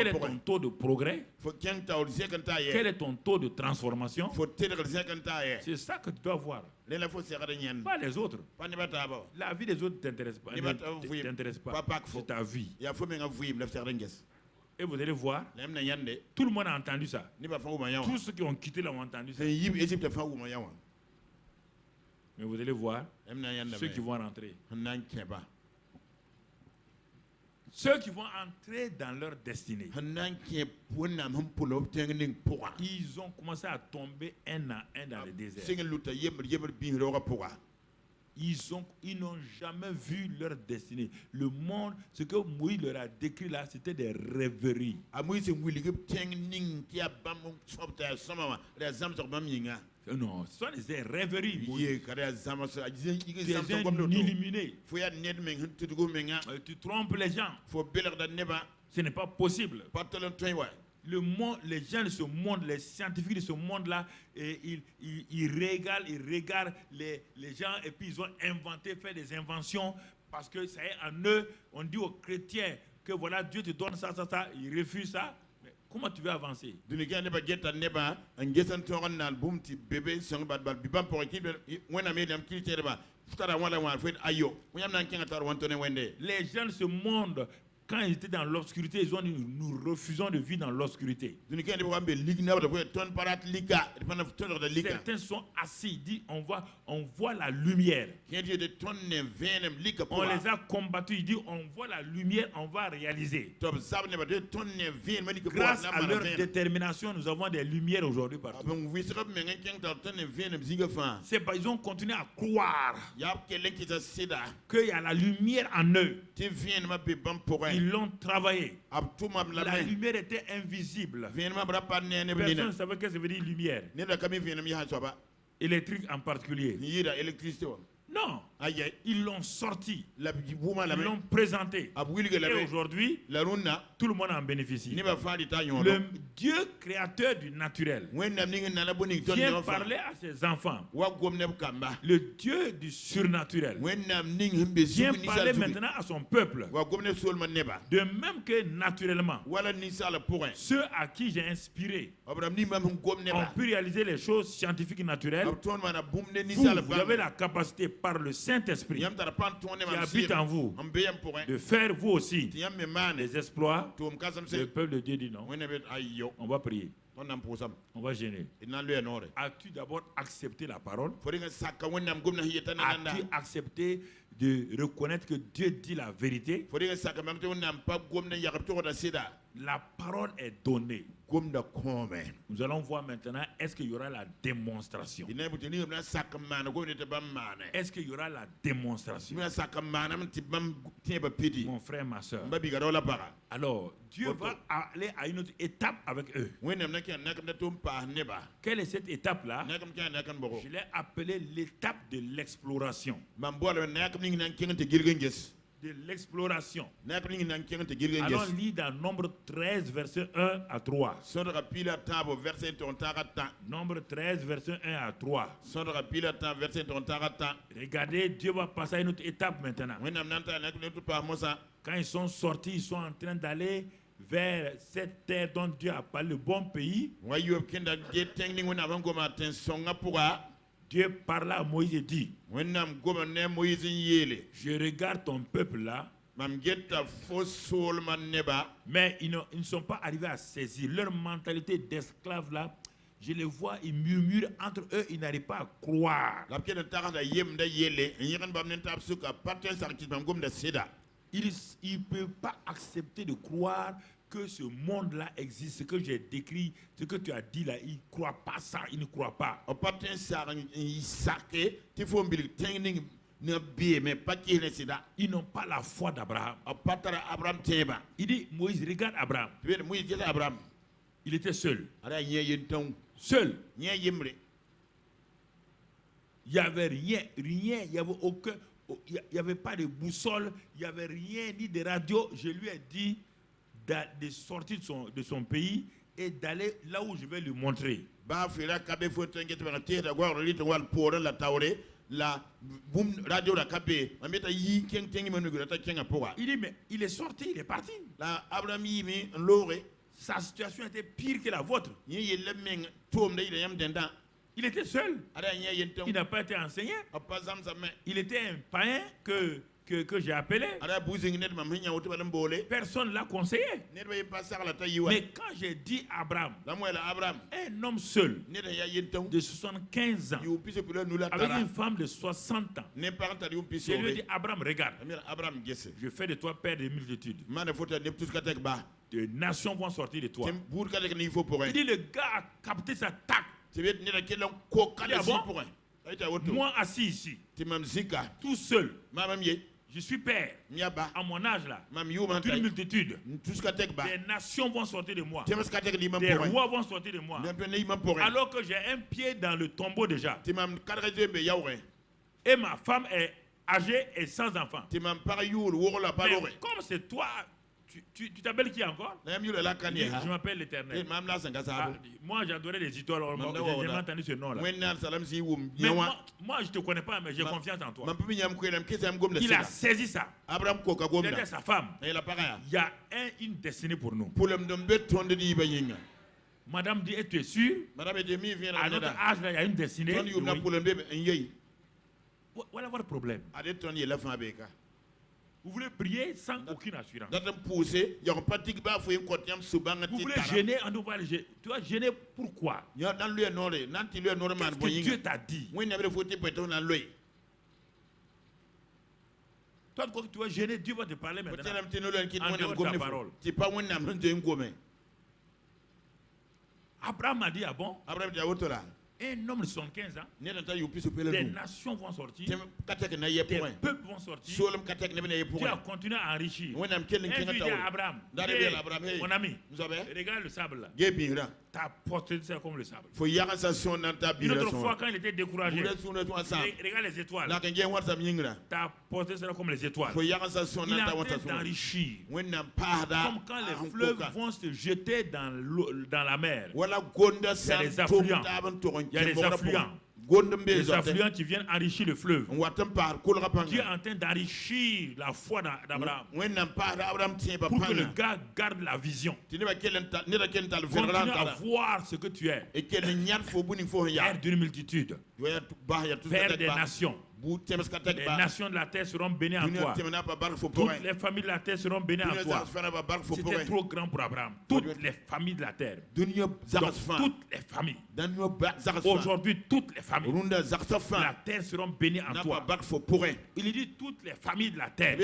est ton taux de progrès? Quel est ton taux de transformation? C'est ça que tu dois voir. Pas les autres. La vie des autres ne t'intéresse pas. C'est ta vie. Et vous allez voir, tout le monde a entendu ça. Tous ceux qui ont quitté là ont entendu ça. Mais vous allez voir, ceux qui vont rentrer. Ceux qui vont entrer dans leur destinée. Ils ont commencé à tomber un à un dans le désert. Ils n'ont jamais vu leur destinée. Le monde, ce que Moïse leur a décrit là, c'était des rêveries. Non, ce sont des rêveries. Des illuminés. Tu trompes les gens. Ce n'est pas possible. Le monde, les gens de ce monde, les scientifiques de ce monde-là, ils regardent les gens et puis ils ont inventé, fait des inventions parce que ça est en eux. On dit aux chrétiens que voilà, Dieu te donne ça, ils refusent ça. Mais comment tu veux avancer? Les gens de ce monde, quand ils étaient dans l'obscurité, ils ont dit nous refusons de vivre dans l'obscurité. Certains sont assis, ils disent on voit la lumière. On les a combattus, ils disent on voit la lumière, on va réaliser. Grâce à leur détermination, nous avons des lumières aujourd'hui partout. C'est parce qu'ils ont continué à croire qu'il y a la lumière en eux. Ils l'ont travaillé. La lumière était invisible. Personne ne savait ce que ça veut dire lumière. Électrique en particulier. Non, ils l'ont sorti, ils l'ont présenté. Et aujourd'hui, tout le monde en bénéficie. Le Dieu créateur du naturel vient parler à ses enfants. Le Dieu du surnaturel vient parler maintenant à son peuple. De même que naturellement, ceux à qui j'ai inspiré ont pu réaliser les choses scientifiques et naturelles. Vous avez la capacité par le Saint-Esprit qui habite en vous de faire vous aussi des exploits. Le peuple de Dieu dit non. On va prier. On va gêner. As-tu d'abord accepté la parole? As-tu accepté de reconnaître que Dieu dit la vérité? La parole est donnée. Nous allons voir maintenant, est-ce qu'il y aura la démonstration? Est-ce qu'il y aura la démonstration? Mon frère, ma soeur. Alors, Dieu va aller à une autre étape avec eux. Quelle est cette étape-là? Je l'ai appelée l'étape de l'exploration. De l'exploration. Allons lire dans Nombre 13, verset 1 à 3. Nombre 13, verset 1 à 3. Regardez, Dieu va passer à une autre étape maintenant. Quand ils sont sortis, ils sont en train d'aller vers cette terre dont Dieu a parlé, le bon pays. Dieu parla à Moïse et dit, je regarde ton peuple là, mais ils ne sont pas arrivés à saisir leur mentalité d'esclaves là. Je les vois, ils murmurent entre eux, ils n'arrivent pas à croire. Ils ne peuvent pas accepter de croire que ce monde-là existe, ce que j'ai décrit, ce que tu as dit là, ils ne croient pas ça, ils ne croient pas. Ils n'ont pas la foi d'Abraham. Il dit, Moïse, regarde Abraham. Il était seul. Seul. Il n'y avait rien, il n'y avait aucun, il n'y avait pas de boussole, il n'y avait rien, ni de radio. Je lui ai dit de sortir de son pays et d'aller là où je vais lui montrer. Il dit, mais il est sorti, il est parti. Sa situation était pire que la vôtre. Il était seul. Il n'a pas été enseigné. Il était un païen que j'ai appelé. Personne ne l'a conseillé. Mais quand j'ai dit à Abraham, un homme seul de 75 ans, avec une femme de 60 ans, je lui ai dit, Abraham, regarde, je fais de toi père de multitudes. Des nations vont sortir de toi. Il dit, le gars a capté sa tact. Moi assis ici, tout seul, je suis père. À mon âge là, une multitude. Des nations vont sortir de moi. Des rois vont sortir de moi. Alors que j'ai un pied dans le tombeau déjà. Et ma femme est âgée et sans enfant. Mais comme c'est toi Tu t'appelles qui encore? Je m'appelle l'Éternel. Moi, j'adorais les idoles. J'ai jamais entendu ce nom-là. Mais moi, je ne te connais pas, mais j'ai confiance en toi. Il a saisi ça. Il a dit à sa femme, il y a une destinée pour nous. Madame dit, tu es sûre? À notre âge, il y a une destinée. Voilà votre problème. Vous voulez prier sans aucune assurance. Vous voulez gêner, on doit le gêner. Tu vas gêner pourquoi? Qu'est-ce que Dieu t'a dit? Toi, quand tu vas gêner, Dieu va te parler maintenant. En dehors de sa parole. Abraham a dit, ah bon? Un homme de 75 ans, des nations vont sortir, des peuples vont sortir, Dieu a continué à enrichir. Un jour, il dit à Abraham, mon ami, regarde le sable là. Ta postérité sera comme le sable. Une autre fois, quand il était découragé, regarde les étoiles. Ta postérité sera comme les étoiles. Il a tenté d'enrichir. Comme quand les fleuves vont se jeter dans la mer. Il y a des affluents. Il y a des affluents. Les affluents qui viennent enrichir le fleuve. Dieu est en train d'enrichir la foi d'Abraham pour que le gars garde la vision. Continue à voir ce que tu es. Père d'une multitude. Père des nations. Les nations de la terre seront bénies en toi. Toutes les familles de la terre seront bénies en toi. C'était trop grand pour Abraham. Toutes les familles de la terre. Donc, toutes les familles. Aujourd'hui, toutes les familles de la terre seront bénies en toi. Il dit toutes les familles de la terre.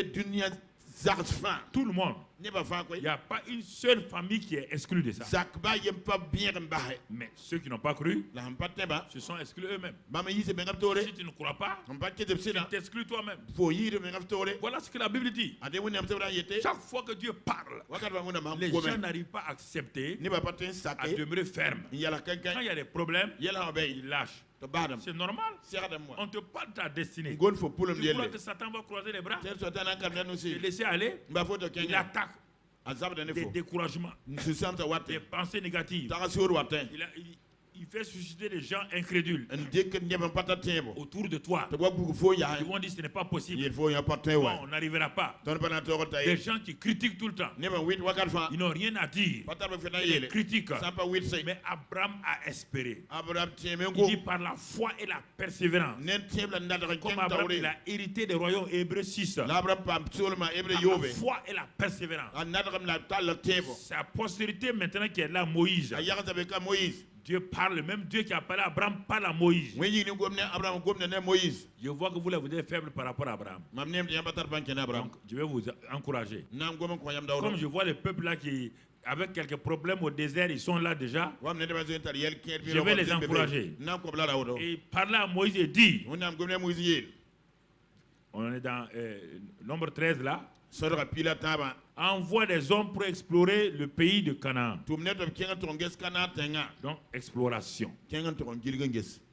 Tout le monde. Il n'y a pas une seule famille qui est exclue de ça. Mais ceux qui n'ont pas cru se sont exclus eux-mêmes. Si tu ne crois pas, tu t'exclus toi-même. Voilà ce que la Bible dit. Chaque fois que Dieu parle, les gens n'arrivent pas à accepter, à demeurer ferme. Quand il y a des problèmes, ils lâchent. C'est normal. On te parle de ta destinée. Tu crois que Satan va croiser les bras? Te laisser aller. Il attaque des découragements, des pensées négatives. Il fait susciter des gens incrédules autour de toi. Ils vont dire ce n'est pas possible. Bon, on n'arrivera pas. Des gens qui critiquent tout le temps. Ils n'ont rien à dire. Ils critiquent. Mais Abraham a espéré. Il dit par la foi et la persévérance. Comme Abraham, il a hérité des royaumes Hébreux 6. Par la foi et la persévérance. C'est la postérité maintenant qui est là, Moïse. Dieu parle, le même Dieu qui a parlé à Abraham parle à Moïse. Je vois que vous êtes faible par rapport à Abraham. Donc, je vais vous encourager. Comme je vois les peuples là qui, avec quelques problèmes au désert, ils sont là déjà. Je vais les encourager. Et parler à Moïse et dire, on est dans nombre 13 là. Envoie des hommes pour explorer le pays de Canaan. Donc, exploration.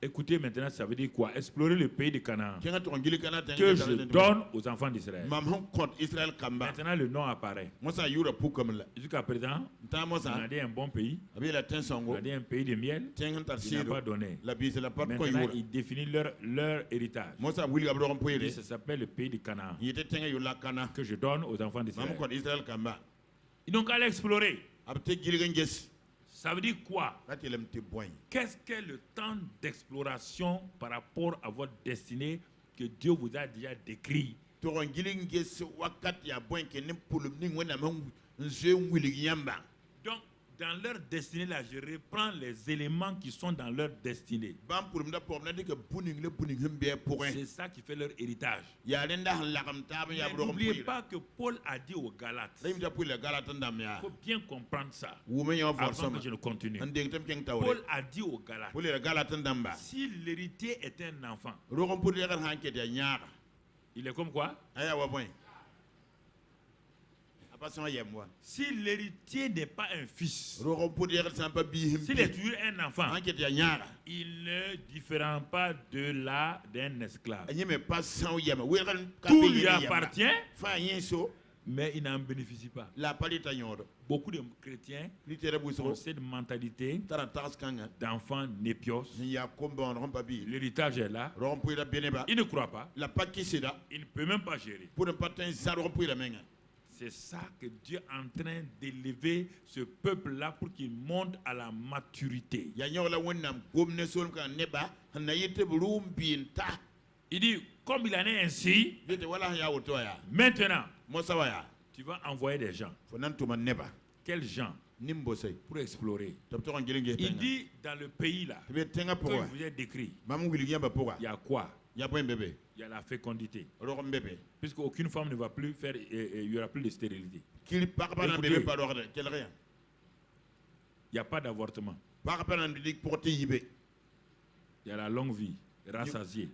Écoutez maintenant, ça veut dire quoi? Explorer le pays de Canaan que je donne aux enfants d'Israël. Maintenant, le nom apparaît. Jusqu'à présent, on a dit un bon pays. On a dit un pays de miel. Il n'a pas donné. Maintenant, il définit leur héritage. Ça s'appelle le pays de Canaan que je donne aux enfants d'Israël. Ils n'ont qu'à l'explorer. Ça veut dire quoi? Qu'est-ce qu'est le temps d'exploration par rapport à votre destinée que Dieu vous a déjà décrit? Donc, dans leur destinée, là, je reprends les éléments qui sont dans leur destinée. C'est ça qui fait leur héritage. Mais n'oubliez pas que Paul a dit aux Galates. Il faut bien comprendre ça avant que je ne continue. Paul a dit aux Galates, si l'héritier est un enfant, il est comme quoi? Si l'héritier n'est pas un fils, s'il est toujours un enfant, il ne diffère pas d'un esclave. Tout lui appartient, Mais il n'en bénéficie pas. Beaucoup de chrétiens ont cette mentalité d'enfants népios. L'héritage est là. Il ne croit pas. Il ne peut même pas gérer. C'est ça que Dieu est en train d'élever ce peuple-là pour qu'il monte à la maturité. Il dit, comme il en est ainsi, maintenant, tu vas envoyer des gens. Quels gens? Pour explorer. Il dit dans le pays là, que je vous ai décrit, il y a quoi? Il y a la fécondité. Puisque aucune femme ne va plus faire, il n'y aura plus de stérilité. Il n'y a pas d'avortement. Il y a la longue vie, rassasiée.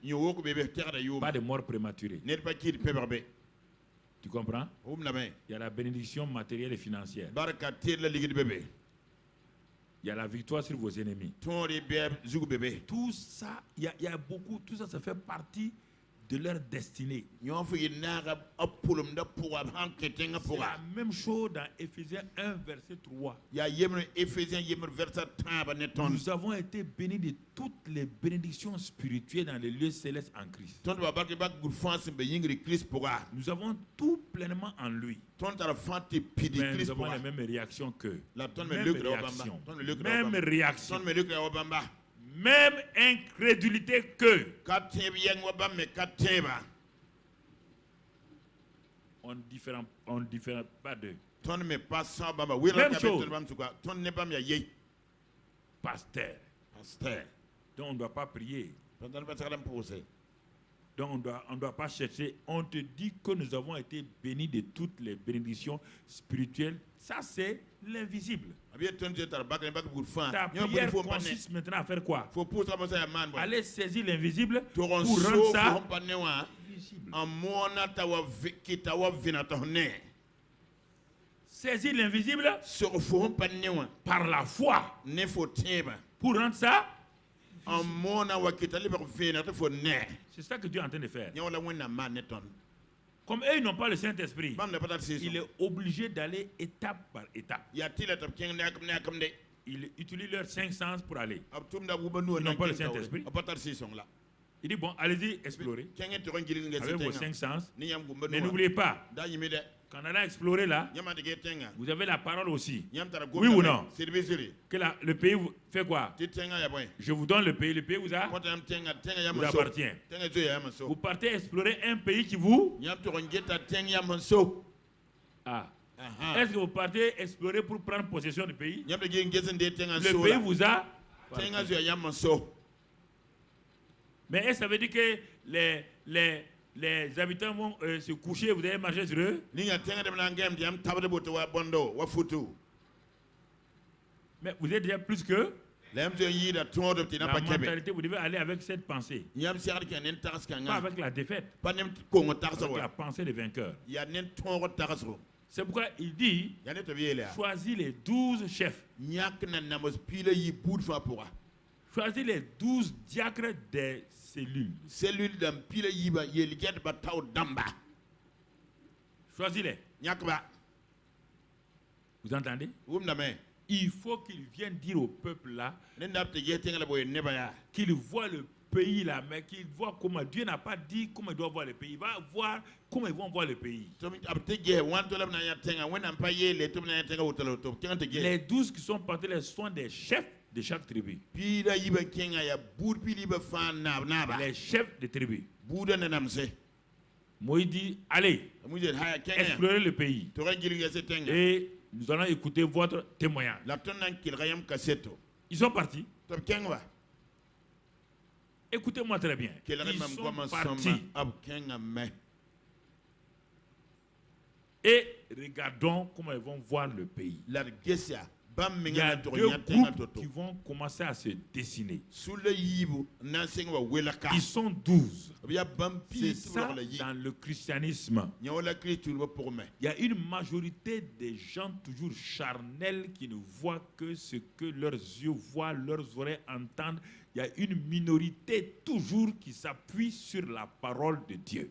Pas de mort prématurée. Tu comprends? Il y a la bénédiction matérielle et financière. Il y a la victoire sur vos ennemis. Tout ça, il y a beaucoup, tout ça, ça fait partie de leur destinée. C'est la même chose dans Éphésiens 1, verset 3. Nous avons été bénis de toutes les bénédictions spirituelles dans les lieux célestes en Christ. Nous avons tout pleinement en lui. Mais nous avons la même réaction qu'eux. Même réaction. Même incrédulité que. On ne diffère pas d'eux. Même chose. Pasteur. Donc on ne doit pas prier. Donc on ne doit pas chercher. On te dit que nous avons été bénis de toutes les bénédictions spirituelles. Ça c'est l'invisible. Ta prière consiste maintenant à faire quoi? Aller saisir l'invisible pour rendre ça visible. Saisir l'invisible par la foi pour rendre ça. C'est ça que Dieu est en train de faire. Comme eux, ils n'ont pas le Saint-Esprit, il est obligé d'aller étape par étape. Ils utilisent leurs 5 sens pour aller. Ils n'ont pas le Saint-Esprit. Il dit, bon, allez-y, explorez. Avec vos 5 sens. Mais n'oubliez pas, quand on a exploré là, vous avez la parole aussi. Oui ou non? Que le pays fait quoi? Je vous donne le pays vous appartient. Vous partez explorer un pays qui vous... Ah. Est-ce que vous partez explorer pour prendre possession du pays? Le pays vous a... Mais est-ce que ça veut dire que les habitants vont se coucher et vous allez marcher sur eux? Mais vous êtes déjà plus que... La mentalité, vous devez aller avec cette pensée. Pas avec la défaite. Avec la pensée des vainqueurs. C'est pourquoi il dit, choisis les 12 chefs. Choisis les 12 diacres des cellules. Choisis-les. Vous entendez? Il faut qu'ils viennent dire au peuple là qu'ils voient le pays là, mais qu'ils voient comment Dieu n'a pas dit comment ils doivent voir le pays. Il va voir comment ils vont voir le pays. Les 12 qui sont partis là sont des chefs de chaque tribu. Les chefs de tribu. Moïse dit, allez, explorez le pays. Et nous allons écouter votre témoignage. Ils sont partis. Écoutez-moi très bien. Ils sont partis. Et regardons comment ils vont voir le pays. Il y a 2 groupes qui vont commencer à se dessiner. Ils sont 12. C'est ça dans le christianisme. Il y a une majorité des gens toujours charnels qui ne voient que ce que leurs yeux voient, leurs oreilles entendent, il y a une minorité toujours qui s'appuie sur la parole de Dieu.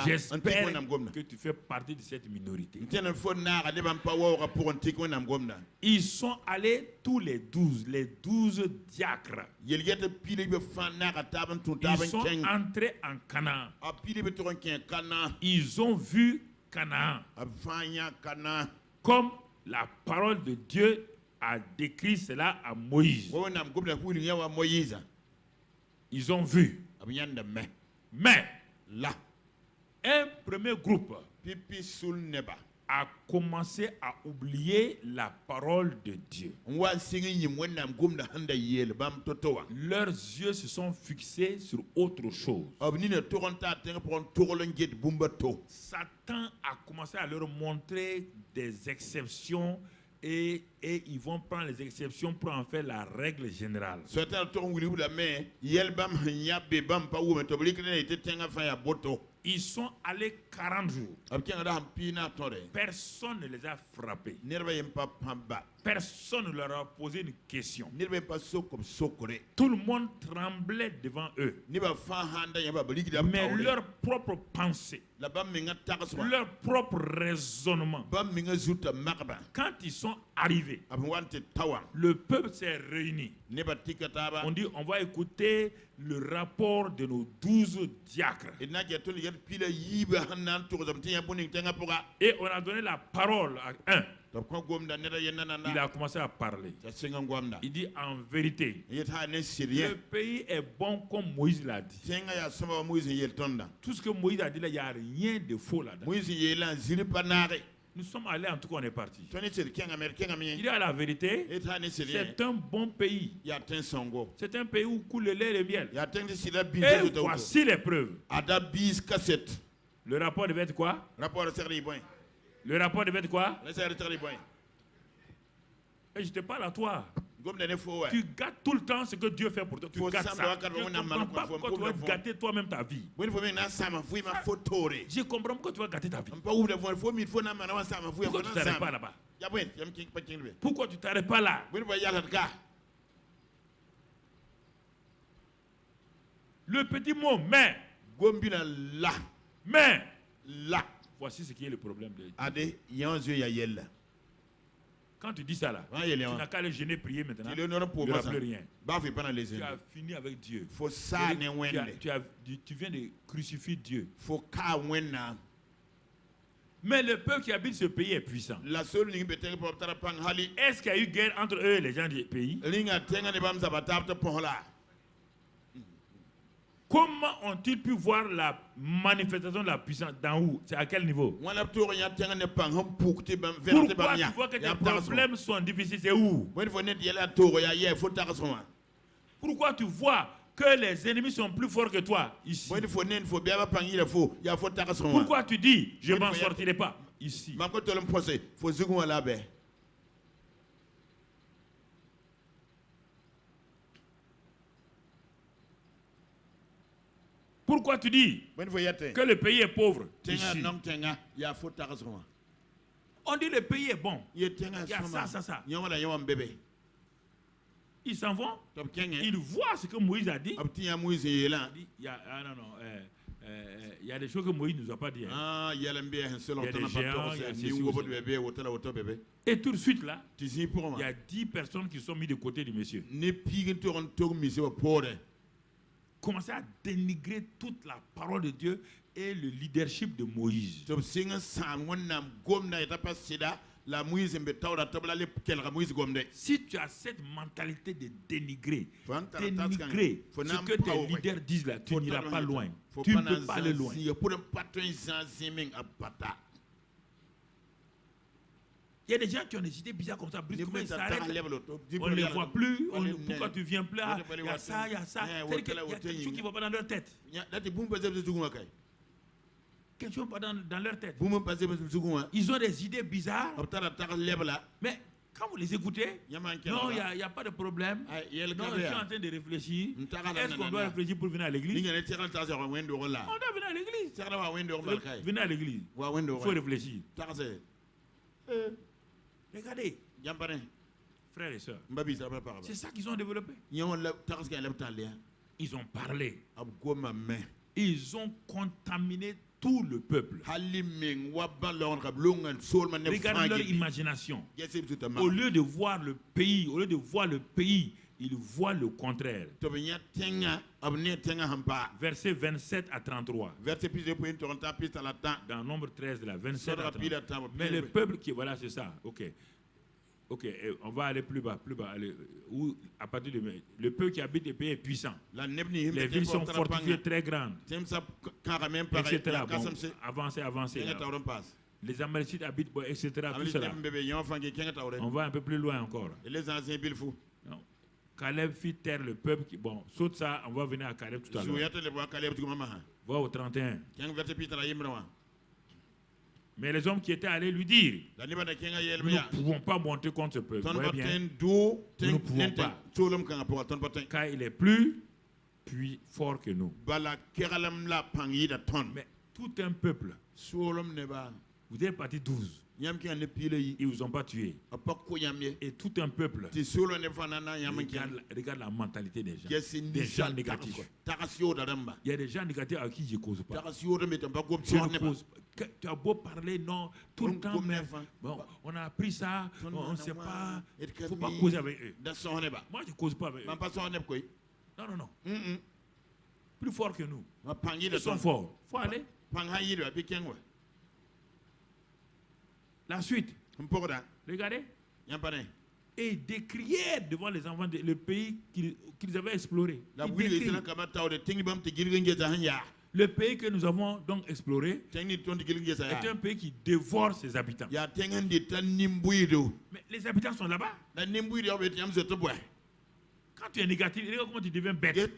J'espère que tu fais partie de cette minorité. Ils sont allés tous les 12 diacres. Ils sont entrés en Canaan. Ils ont vu Canaan. Comme la parole de Dieu a décrit cela à Moïse. Ils ont vu. Mais là, un premier groupe a commencé à oublier la parole de Dieu. Leurs yeux se sont fixés sur autre chose. Satan a commencé à leur montrer des exceptions et ils vont prendre les exceptions pour en faire la règle générale. Ils sont allés 40 jours. Personne ne les a frappés. Personne ne leur a posé une question. Tout le monde tremblait devant eux. Mais leur propre pensée, leur propre raisonnement, quand ils sont arrivés, le peuple s'est réuni. On dit, on va écouter le rapport de nos 12 diacres. Et on a donné la parole à un. Il a commencé à parler. Il dit en vérité, le pays est bon comme Moïse l'a dit. Tout ce que Moïse a dit là, il n'y a rien de faux là-dedans. Nous sommes allés, en tout cas on est parti. Il dit à la vérité, c'est un bon pays. C'est un pays où coule le lait et le miel. Et voici les preuves. Le rapport devait être quoi? Le rapport devait être quoi? Et je te parle à toi. Tu gâtes tout le temps ce que Dieu fait pour toi. Tu gâtes ça. Je ne comprends pas pourquoi tu vas gâter toi-même ta vie. Je comprends pourquoi tu vas gâter ta vie. Pourquoi tu ne t'arrêtes pas là-bas? Pourquoi tu ne t'arrêtes pas là? Le petit mot mais. Mais. Voici ce qui est le problème de Dieu. Quand tu dis ça là, tu n'as qu'à aller gêner, prier maintenant. Tu n'auras plus rien. Tu as fini avec Dieu. Tu viens de crucifier Dieu. Mais le peuple qui habite ce pays est puissant. Est-ce qu'il y a eu guerre entre eux et les gens du pays? Comment ont-ils pu voir la manifestation de la puissance d'en haut? C'est à quel niveau? Pourquoi tu vois que tes problèmes sont difficiles? C'est où? Pourquoi tu vois que les ennemis sont plus forts que toi ici? Pourquoi tu dis je ne m'en sortirai pas ici? Pourquoi tu dis que le pays est pauvre ici? On dit le pays est bon. Il y a ça. Ils s'en vont. Ils voient ce que Moïse a dit. Il y a des choses que Moïse ne nous a pas dit. Il y a des géants, et tout de suite là, il y a 10 personnes qui sont mises de côté du monsieur. Commencer à dénigrer toute la parole de Dieu et le leadership de Moïse. Si tu as cette mentalité de dénigrer ce que tes leaders disent là, tu n'iras pas loin. Tu ne peux pas aller loin. Il y a des gens qui ont des idées bizarres comme ça, brusquement ils s'arrêtent, on ne les voit plus, pourquoi tu viens plus là, il y a ça. C'est-à-dire qu'il y a quelque chose qui ne va pas dans leur tête. Quelque chose ne va pas dans leur tête. Ils ont des idées bizarres, mais quand vous les écoutez, non, il n'y a pas de problème. Non, je suis en train de réfléchir. Est-ce qu'on doit réfléchir pour venir à l'église? On doit venir à l'église. Venez à l'église. Il faut réfléchir. Regardez, Frères et sœurs, c'est ça qu'ils ont développé. Ils ont parlé. Ils ont contaminé tout le peuple. Regardez leur imagination. Au lieu de voir le pays, ils voient le contraire. Versets 27 à 33. Dans Nombre 13, de la 27 à 33. Mais le peuple qui... Voilà, c'est ça. Ok, on va aller plus bas. Allez, à partir de... Le peuple qui habite les pays est puissant. Les villes sont fortifiées, très grandes. Etc. Bon, avancez. Les Amalécites habitent, etc. Tout cela. On va un peu plus loin encore. Non. Caleb fit taire le peuple qui... Bon, saute ça, on va venir à Caleb tout à l'heure. Va au 31. Mais les hommes qui étaient allés lui dire, nous ne pouvons pas monter contre ce peuple. Vous voyez bien, nous ne pouvons pas. Car il est plus fort que nous. Mais tout un peuple, vous êtes parti 12. Ils ne vous ont pas tué. Et tout un peuple, regarde la mentalité des gens. Des gens négatifs. Il y a des gens négatifs à qui je ne cause pas. Tu as beau parler, non, tout le temps, mais bon, on a appris ça, on ne sait pas, il ne faut pas causer avec eux. Moi, je ne cause pas avec eux. Non. Plus fort que nous. Ils sont forts. Il faut aller. La suite. Regardez. Et ils décrièrent devant les enfants le pays qu'ils avaient exploré. Le pays que nous avons donc exploré est un pays qui dévore ses habitants. Mais les habitants sont là-bas. Quand tu es négatif, regarde comment tu deviens bête.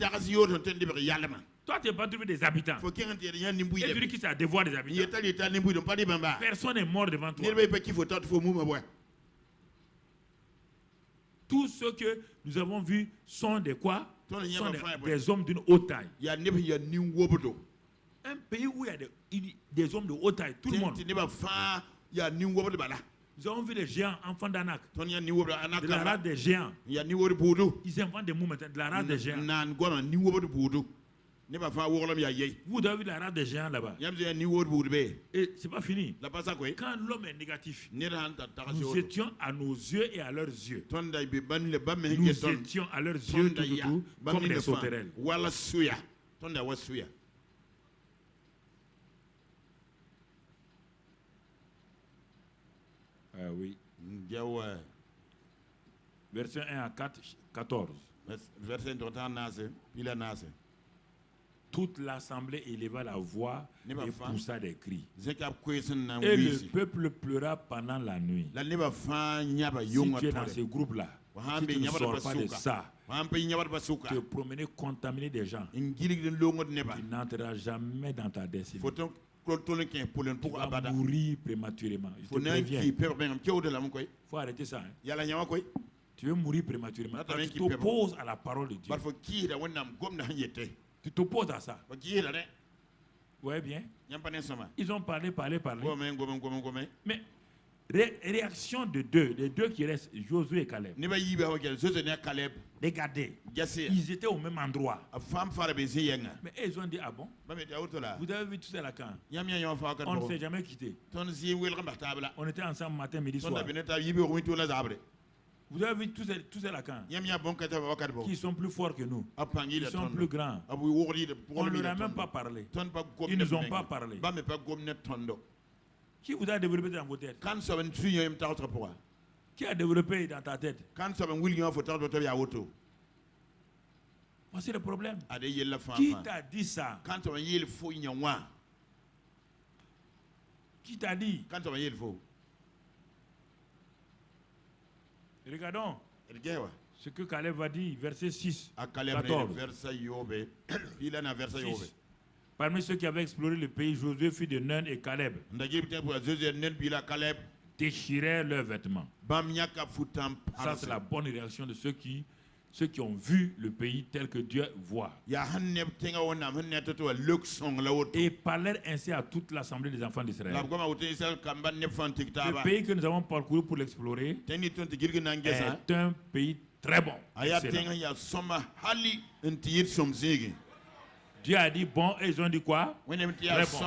Toi, tu n'as pas trouvé des habitants. Et tu dis que ça dévore des habitants. Personne n'est mort devant toi. Tous ceux que nous avons vus sont des quoi? Sont des hommes d'une haute taille. Un pays où il y a des hommes de haute taille, tout le monde. Nous avons vu des géants, enfants d'Anak. De la race des géants. Ils inventent des mots maintenant, de la race des géants. Vous avez vu la race des géants là-bas. Et c'est pas fini. Quand l'homme est négatif, nous étions à nos yeux et à leurs yeux. Nous étions à leurs yeux tout, comme des sauterelles. Ah oui. Verset 1 à 14. Toute l'assemblée éleva la voix et poussa des cris. Et le peuple pleura pendant la nuit. Si tu es dans ce groupe-là, si tu ne sors pas de ça, te promener, contaminer des gens, tu n'entreras jamais dans ta destinée. Tu vas mourir prématurément. Je te préviens. Il faut arrêter ça. Tu veux mourir prématurément. Tu t'opposes à la parole de Dieu. Tu t'opposes à ça. Vous voyez bien? Ils ont parlé. Mais réaction de deux, les deux qui restent, Josué et Caleb. Regardez, ils étaient au même endroit. Mais ils ont dit, ah bon? Vous avez vu tout ça là quand? On ne s'est jamais quitté. On était ensemble matin, midi, soir. Vous avez vu tous ces Lacans qui sont plus forts que nous, qui sont plus grands. On ne leur a même pas parlé. Ils ne nous ont pas parlé. Qui vous a développé dans vos têtes? Qui a développé dans ta tête? Voici le problème. Qui t'a dit ça? Qui t'a dit? Regardons ce que Caleb va dire, verset 6, 14. 6. Parmi ceux qui avaient exploré le pays, Josué fils de Nun et Caleb déchirèrent leurs vêtements. Ça, c'est la bonne réaction de ceux qui ceux qui ont vu le pays tel que Dieu voit. Et parlèrent ainsi à toute l'assemblée des enfants d'Israël. Le pays que nous avons parcouru pour l'explorer est un pays très bon. Dieu a dit bon et ils ont dit quoi? Très bon.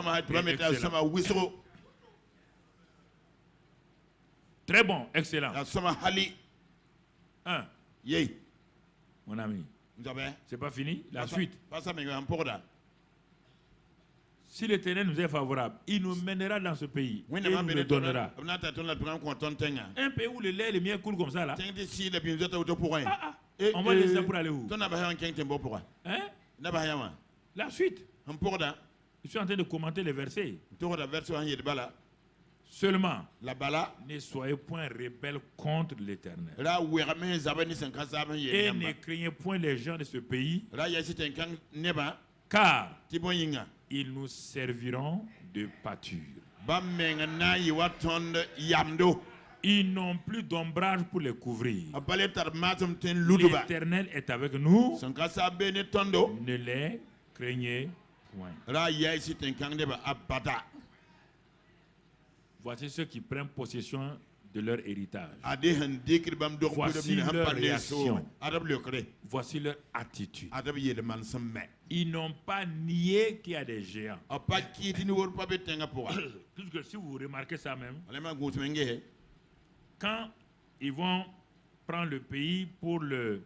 Très bon, excellent. Mon ami, c'est pas fini. La suite. Si l'Éternel nous est favorable, il nous mènera dans ce pays et il nous le donnera. Un pays où le lait et le miel coulent comme ça là. On va laisser ça pour aller où? Hein? La suite. Je suis en train de commenter les versets. Seulement, ne soyez point rebelles contre l'Éternel. Et ne craignez point les gens de ce pays, car ils nous serviront de pâture. Ils n'ont plus d'ombrage pour les couvrir. L'Éternel est avec nous. Ne les craignez point. Voici ceux qui prennent possession de leur héritage. Voici leur réaction. Voici leur attitude. Ils n'ont pas nié qu'il y a des géants. Puisque si vous remarquez ça même, quand ils vont prendre le pays pour le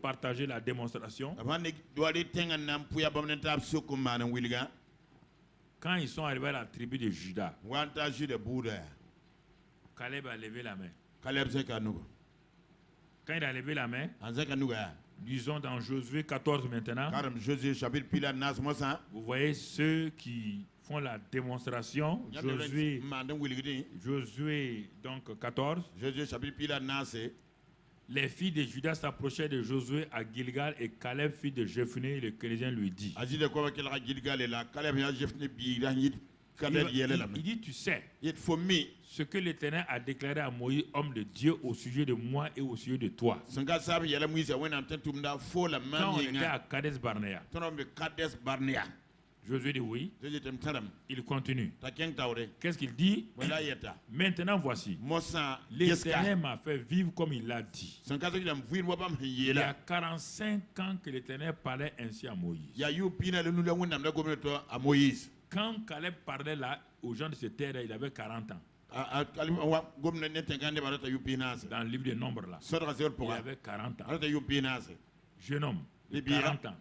partager, la démonstration, quand ils sont arrivés à la tribu de Juda, Caleb a levé la main. Quand il a levé la main, disons dans Josué 14 maintenant, vous voyez ceux qui font la démonstration. Josué donc 14. Les filles de Juda s'approchaient de Josué à Gilgal et Caleb, fils de Jephné, le Kénézien, lui dit. Il dit, tu sais, ce que l'Éternel a déclaré à Moïse, homme de Dieu, au sujet de moi et au sujet de toi. Quand on était à Kades Barnea. Josué dit oui. Il continue. Qu'est-ce qu'il dit? Maintenant voici. L'Éternel m'a fait vivre comme il l'a dit. Il y a 45 ans que l'Éternel parlait ainsi à Moïse. Quand Caleb parlait là aux gens de cette terre, il avait 40 ans. Dans le livre des Nombres là. Il avait 40 ans. Jeune homme, 40 ans.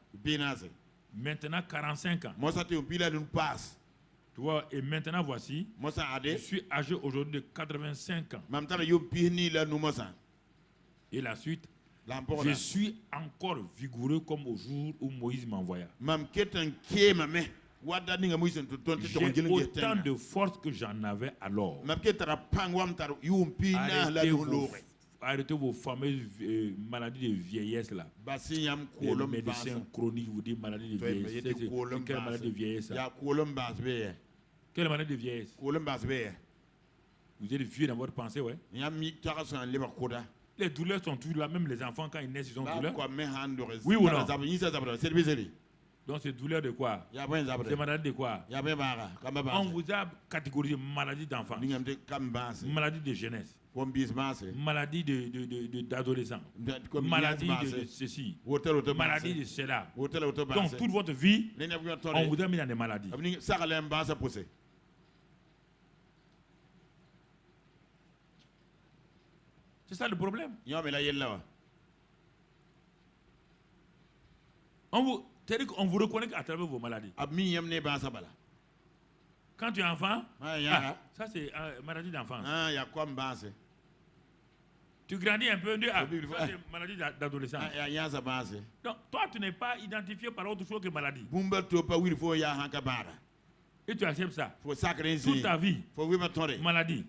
Maintenant 45 ans. Tu vois, et maintenant voici, je suis âgé aujourd'hui de 85 ans. Et la suite, je suis encore vigoureux comme au jour où Moïse m'envoya. J'ai autant de force que j'en avais alors. Arrêtez vos fameuses maladies de vieillesse là. Les médecins chroniques vous disent maladie de vieillesse. Quelle maladie de vieillesse? Quelle maladie de vieillesse? Vous êtes vieux dans votre pensée, ouais. Les douleurs sont toujours là, même les enfants quand ils naissent, ils ont douleur. Oui ou non? Donc c'est douleur de quoi? C'est maladie de quoi? On vous a catégorisé maladie d'enfant, maladie de jeunesse, maladie d'adolescent, maladie de ceci, maladie de cela. Donc toute votre vie, on vous a mis dans des maladies. C'est ça le problème. C'est-à-dire qu'on vous reconnaît à travers vos maladies. Quand tu es enfant, ça c'est maladie d'enfance. Tu grandis un peu, ça c'est maladie d'adolescence. Donc toi tu n'es pas identifié par autre chose que maladie. Et tu acceptes ça. Toute ta vie. Maladie.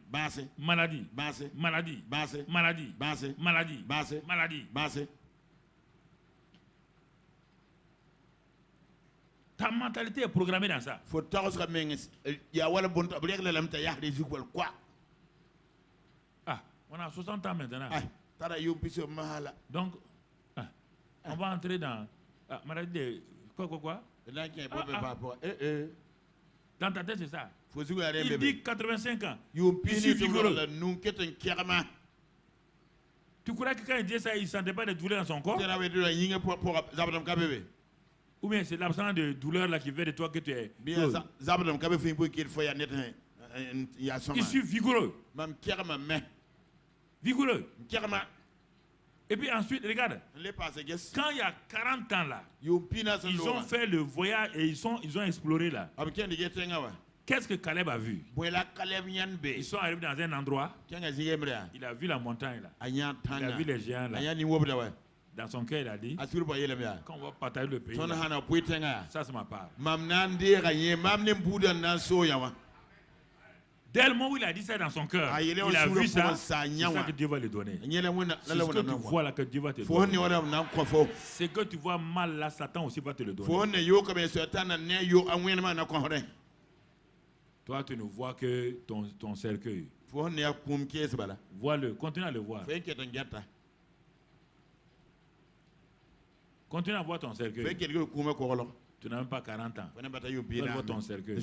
Maladie. Maladie. Maladie. Maladie. Maladie. Ta mentalité est programmée dans ça. Ah, on a 60 ans maintenant. Donc, On va entrer dans quoi? Dans ta tête, c'est ça. Il dit 85 ans. Il suis vigoureux. Tu crois que quand il disait ça, il ne sentait pas de douleur dans son corps? Ou bien c'est l'absence de douleur là qui fait de toi que tu es. Il suis vigoureux. Vigoureux. Et puis ensuite, regarde, quand il y a 40 ans là, ils ont fait le voyage et ils ont exploré là. Qu'est-ce que Caleb a vu? Ils sont arrivés dans un endroit, il a vu la montagne là, il a vu les géants là. Dans son cœur, il a dit, quand on va partager le pays, là, ça c'est ma part. Dès le moment où il a dit ça dans son cœur, il a vu ça, c'est ça que Dieu va lui donner. C'est ce que tu vois là que Dieu va te donner. Ce que tu vois mal là, Satan aussi va te le donner. Toi, tu ne vois que ton cercueil. Vois-le, continue à le voir. Continue à voir ton cercueil. Tu n'as même pas 40 ans. Tu vois ton cercueil.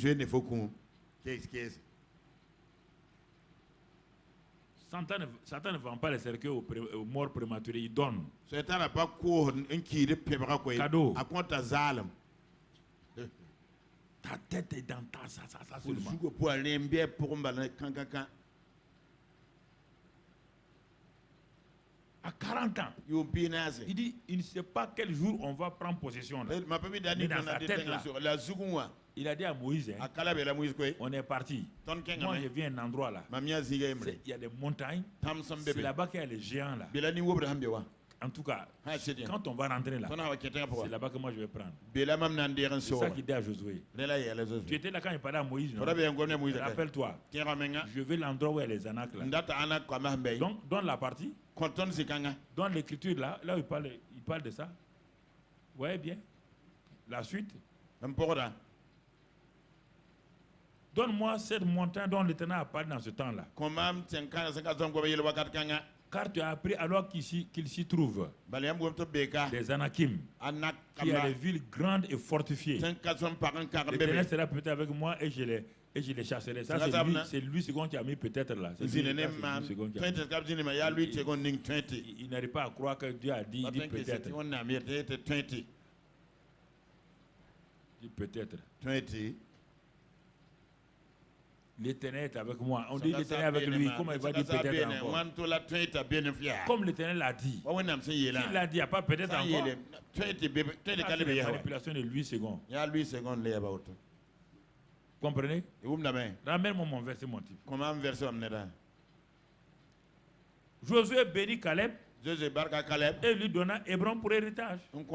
Satan ne vend pas les cercueils aux morts prématurés, il donne. Cadeau. Ta tête est dans ça seulement. À 40 ans, il dit, il ne sait pas quel jour on va prendre possession. Là. Mais dans sa tête là, il a dit à Moïse, on est parti. Moi, je viens à un endroit là. Il y a des montagnes. C'est là-bas qu'il y a les géants là. En tout cas, quand on va rentrer là, c'est là-bas que moi je vais prendre. C'est ça qu'il dit à Josué. Tu étais là quand il parlait à Moïse, non? Rappelle-toi, je vais l'endroit où il y a les Anak là. Donc, dans la partie, dans l'écriture là où il parle de ça, vous voyez bien, la suite. Donne-moi cette montagne dont l'Éternel a parlé dans ce temps-là. Car tu as appris alors qu'il s'y trouve des Anakim, qui a des villes grandes et fortifiées. L'Éternel sera peut-être avec moi et je les chasserai. Ça, c'est lui second qui a mis peut-être là. Il n'arrive pas à croire que Dieu a dit, il dit peut-être. Il dit peut-être. L'Éternel est avec moi. On dit l'Éternel est avec lui. Comment il va dire peut-être encore? Comme l'Éternel l'a dit. S'il l'a dit, il n'y a pas peut-être encore. C'est la manipulation de lui second. Comprenez? Ramène-moi mon verset, mon type. Josué bénit Caleb et lui donna Hébron pour héritage. Il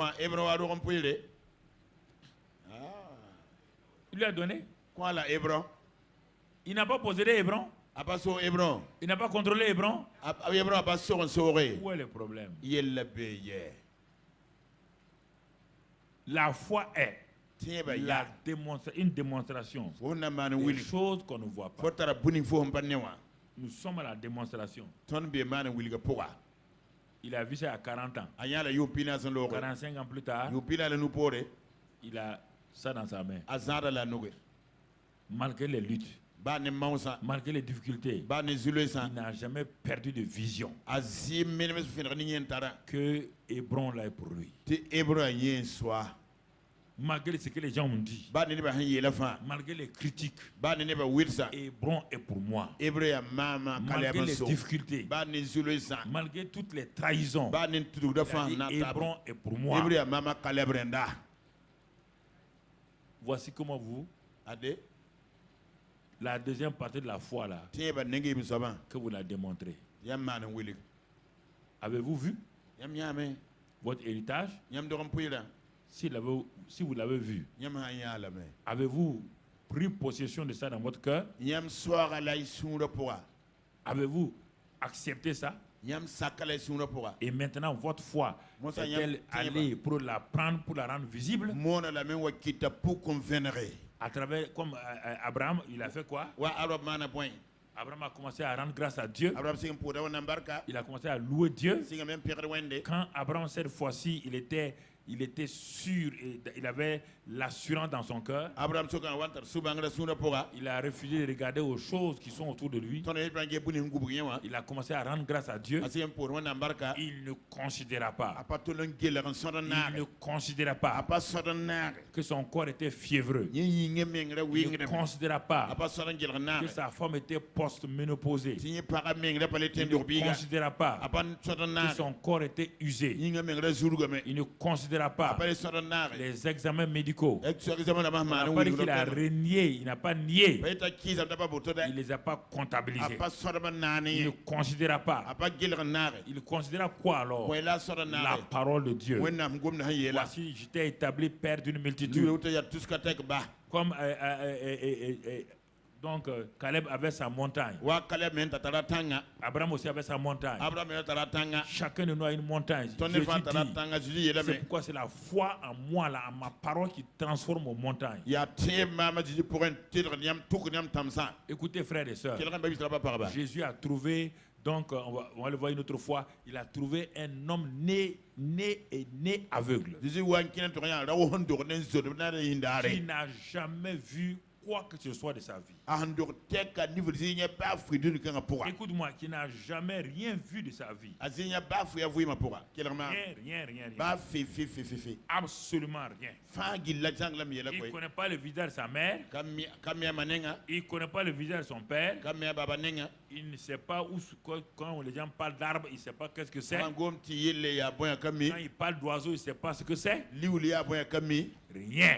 lui a donné. Il n'a pas possédé Hébron. Il n'a pas contrôlé Hébron. Où est le problème? La foi est une démonstration des choses qu'on ne voit pas. Nous sommes à la démonstration. Il a vu ça à 40 ans. 45 ans plus tard, il a ça dans sa main. Malgré les luttes, malgré les difficultés, il n'a jamais perdu de vision que Hébron là est pour lui. Malgré ce que les gens ont dit, malgré les critiques, Hébron est pour moi. Malgré les difficultés, malgré toutes les trahisons, Hébron est pour moi. Voici comment vous, la deuxième partie de la foi là, que vous la démontrez. Avez-vous vu votre héritage? Si vous l'avez vu, avez-vous pris possession de ça dans votre cœur? Avez-vous accepté ça? Et maintenant, votre foi est-elle allée pour la prendre, pour la rendre visible? À travers, comme Abraham, il a fait quoi? Abraham a commencé à rendre grâce à Dieu. Il a commencé à louer Dieu. Quand Abraham, cette fois-ci, il était sûr et il avait l'assurance dans son cœur. Il a refusé de regarder aux choses qui sont autour de lui. Il a commencé à rendre grâce à Dieu. Il ne considéra pas. Il ne considéra pas que son corps était fiévreux. Il ne considéra pas que sa femme était post-ménopausée. Il ne considéra pas que son corps était usé. Il ne considéra pas les examens médicaux. Il n'a pas dit qu'il a renié, il n'a pas nié. Il ne les a pas comptabilisés. Il ne considéra pas. Il considéra quoi alors? La parole de Dieu. Voici, je t'ai établi père d'une multitude. Comme donc Caleb avait sa montagne. Abraham aussi avait sa montagne. Chacun de nous a une montagne. C'est pourquoi c'est la foi en moi, là, en ma parole qui transforme aux montagnes. Écoutez frères et sœurs, Jésus a trouvé, donc on va le voir une autre fois, il a trouvé un homme né aveugle. Qui n'a jamais vu quoi que ce soit de sa vie. Écoute-moi, qui n'a jamais rien vu de sa vie. Rien. Absolument rien. Il ne connaît pas le visage de sa mère. Il ne connaît pas le visage de son père. Il ne sait pas où, quand les gens parlent d'arbres, il ne sait pas qu'est-ce que c'est. Quand il parle d'oiseaux, il ne sait pas ce que c'est. Rien.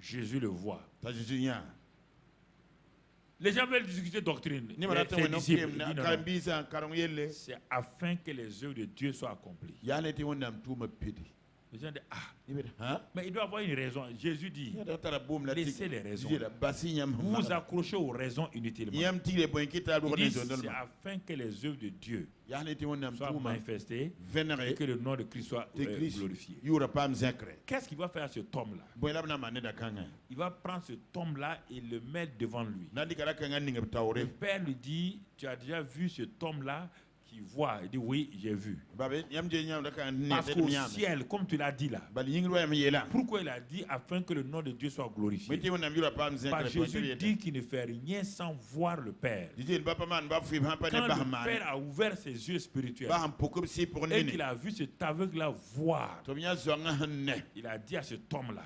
Jésus le voit. Les gens veulent discuter doctrine. C'est afin que les œuvres de Dieu soient accomplies. Les gens disent, mais il doit avoir une raison. Jésus dit, laissez les raisons. Vous vous accrochez aux raisons inutilement. Il dit, c'est afin que les œuvres de Dieu soient manifestées et que le nom de Christ soit glorifié. Qu'est-ce qu'il va faire à cet homme-là? Il va prendre cet homme-là et le mettre devant lui. Le père lui dit, tu as déjà vu cet homme-là? Il voit, il dit oui, j'ai vu. Parce qu'au ciel, comme tu l'as dit là, pourquoi il a dit afin que le nom de Dieu soit glorifié? Parce que Jésus dit qu'il ne fait rien sans voir le Père. Quand le Père a ouvert ses yeux spirituels et qu'il a vu cet aveugle-là voir, il a dit à cet homme-là,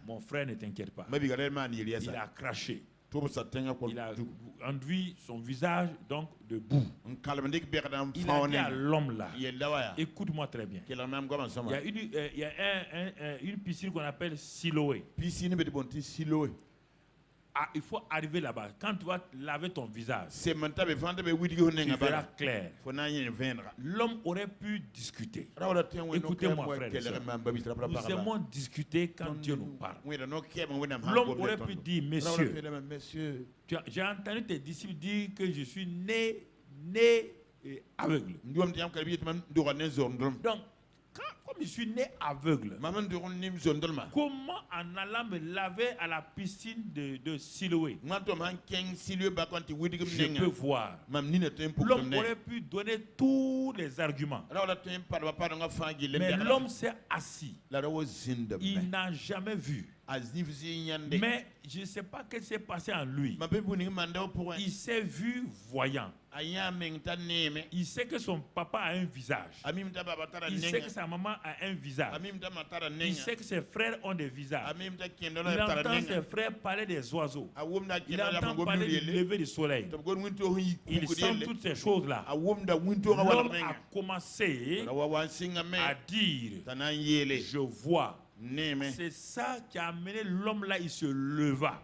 mon frère, ne t'inquiète pas. Il a craché. Il a enduit son visage donc de boue. Il a dit à l'homme là, écoute-moi très bien. Il y a une piscine qu'on appelle Siloé. Il faut arriver là-bas. Quand tu vas laver ton visage, tu verras clair. L'homme aurait pu discuter. Écoutez-moi, frère et sœur. Nous aimons discuter quand Dieu nous parle. L'homme aurait pu dire, messieurs, j'ai entendu tes disciples dire que je suis né aveugle. Donc, comme je suis né aveugle, comment en allant me laver à la piscine de Siloé, je peux voir? L'homme aurait pu donner tous les arguments. Mais l'homme s'est assis. Il n'a jamais vu. Mais je ne sais pas ce qui s'est passé en lui. Il s'est vu voyant. Il sait que son papa a un visage. Il sait que sa maman a un visage. Il sait que ses frères ont des visages. Il entend ses frères parler des oiseaux. Il entend parler du lever du soleil. Il sent toutes ces choses-là. L'homme a commencé à dire, je vois. C'est ça qui a amené l'homme là, il se leva.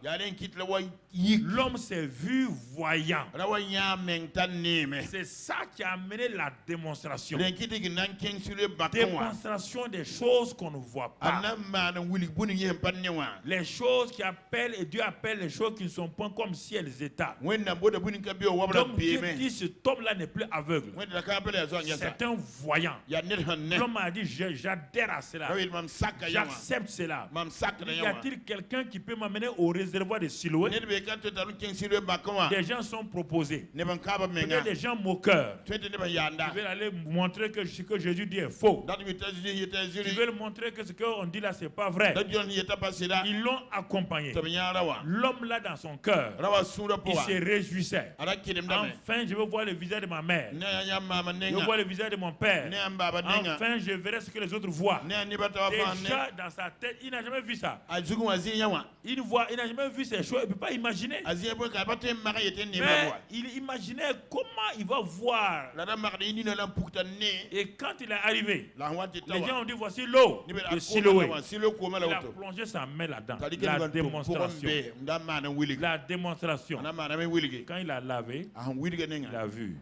L'homme s'est vu voyant. C'est ça qui a amené la démonstration. Démonstration des choses qu'on ne voit pas. Les choses qui appellent, et Dieu appelle les choses qui ne sont pas comme si elles étaient. Donc Dieu dit, cet homme là n'est plus aveugle. C'est un voyant. L'homme a dit, j'adhère à cela. j'accepte cela. Y a-t-il quelqu'un qui peut m'amener au réservoir de Siloé? Des gens sont proposés. Peut-être des gens moqueurs. Ils veulent aller montrer que ce que Jésus dit est faux. Ils veulent montrer que ce qu'on dit là, c'est pas vrai. Ils l'ont accompagné. L'homme là dans son cœur, il se réjouissait. Enfin, je veux voir le visage de ma mère. Je veux voir le visage de mon père. Enfin, je verrai ce que les autres voient. Déjà dans sa tête, il n'a jamais vu ça. Il n'a jamais vu ces choses. Il ne peut pas imaginer. Mais il imaginait comment il va voir. Et quand il est arrivé, les gens ont dit voici l'eau de Siloé. Il a plongé sa main là-dedans. La démonstration. La démonstration. Quand il a lavé, il a vu.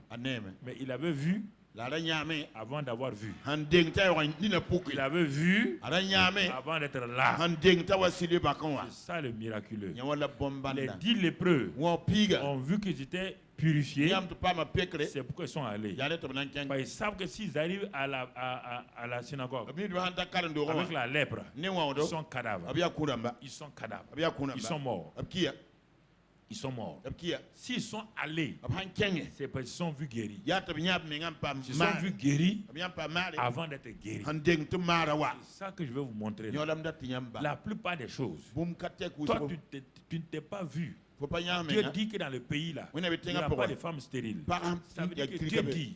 Mais il avait vu avant d'avoir vu. Il avait vu avant d'être là. C'est ça le miraculeux. Les 10 lépreux ont vu qu'ils étaient purifiés. C'est pourquoi ils sont allés. Ils savent que s'ils arrivent à la synagogue avec la lèpre, ils sont cadavres. Ils sont cadavres. Ils sont morts. Ils sont morts. S'ils sont allés, c'est parce qu'ils sont vus guéris. Ils sont vus guéris avant d'être guéris. C'est ça que je vais vous montrer. La plupart des choses, toi, tu ne t'es pas vu. Dieu dit que dans le pays là, il n'y a pas de femmes stériles. Ça veut dire que Dieu dit,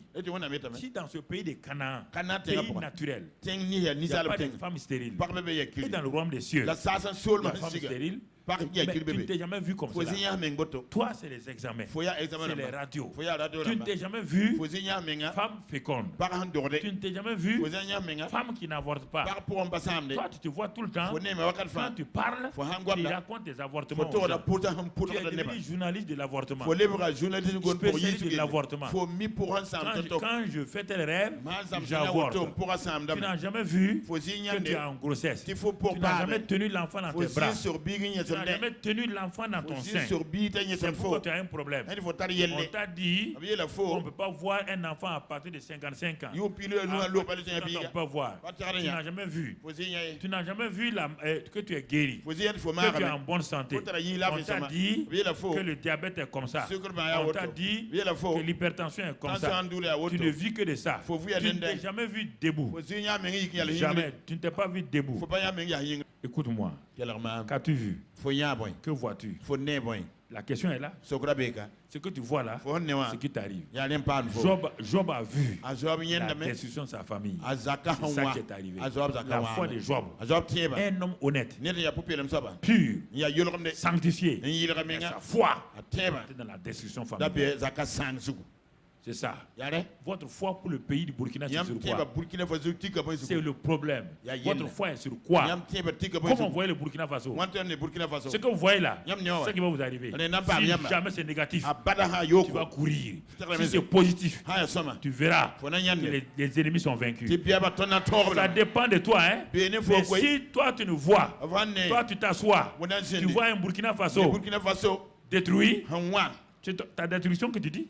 si dans ce pays de Canaan, pays naturel, il n'y a pas de femmes stériles. Et dans le royaume des cieux, la femme stérile, mais tu ne t'es jamais vu comme ça. Toi, c'est les examens. C'est les radios. Tu ne t'es jamais vu femme féconde. Tu ne t'es jamais vu femme qui n'avorte pas. Toi, tu te vois tout le temps. Quand tu parles, tu racontes des avortements. Tu es devenu journaliste de l'avortement. Spécialiste de l'avortement. Quand je fais tel rêve, j'avorte. Tu n'as jamais vu que tu es en grossesse. Tu n'as jamais tenu l'enfant dans tes bras. Tu n'as jamais tenu l'enfant dans ton sein. C'est pourquoi tu as un problème. On t'a dit qu'on ne peut pas voir un enfant à partir de 55 ans. On peut voir. Tu n'as jamais vu. Tu n'as jamais vu que tu es guéri. Que tu es en bonne santé. On t'a dit que le diabète est comme ça. On t'a dit que l'hypertension est comme ça. Tu ne vis que de ça. Tu ne t'es jamais vu debout. Jamais. Tu ne t'es pas vu debout. Écoute-moi. Qu'as-tu vu? Que vois-tu? La question est là. Ce que tu vois là, ce qui t'arrive. Job a vu la destruction de sa famille. C'est ça qui est arrivé. La foi de Job. Un homme honnête, pur, sanctifié. Sa foi était dans la destruction familiale. C'est ça. Votre foi pour le pays du Burkina, c'est sur quoi? C'est le problème. Votre foi est sur quoi? Comment vous voyez le Burkina Faso? Ce que vous voyez là, c'est ce qui va vous arriver. Si jamais c'est négatif, tu vas courir. Si c'est positif, tu verras que les ennemis sont vaincus. Ça dépend de toi. Mais si toi tu nous vois, toi tu t'assois, tu vois un Burkina Faso détruit, ta destruction que tu dis?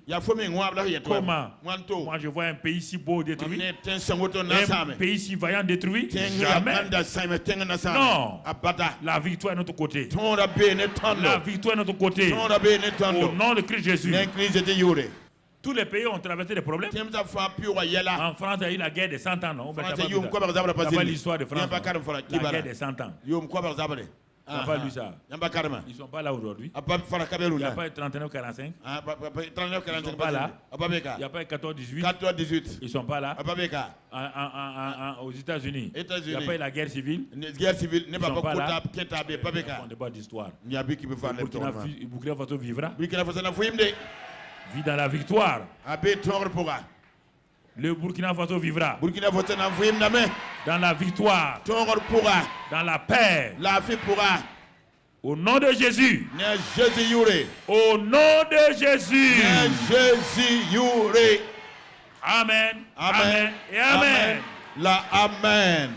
Comment? Moi je vois un pays si beau détruit, un pays si vaillant détruit. Jamais. Non. La victoire est de notre côté. La victoire est de notre côté. Au nom de Christ Jésus. Tous les pays ont traversé des problèmes. En France, il y a eu la guerre des 100 ans. Non? Pas l'histoire de France. La guerre des 100 ans. Tu n'as pas lu ça. Ils ne sont pas là aujourd'hui. Il n'y a pas eu 39-45. Ils ne sont pas là. Il n'y a pas eu 14-18. Ils ne sont pas là. Aux États-Unis, il n'y a pas eu la guerre civile. Ils ne sont pas là. On débat d'histoire. Le Burkina Faso vivra. Vit dans la victoire. Le Burkina Faso vivra. Dans la victoire. Dans la paix. Au nom de Jésus. Au nom de Jésus. Amen. Amen. Et amen. Amen.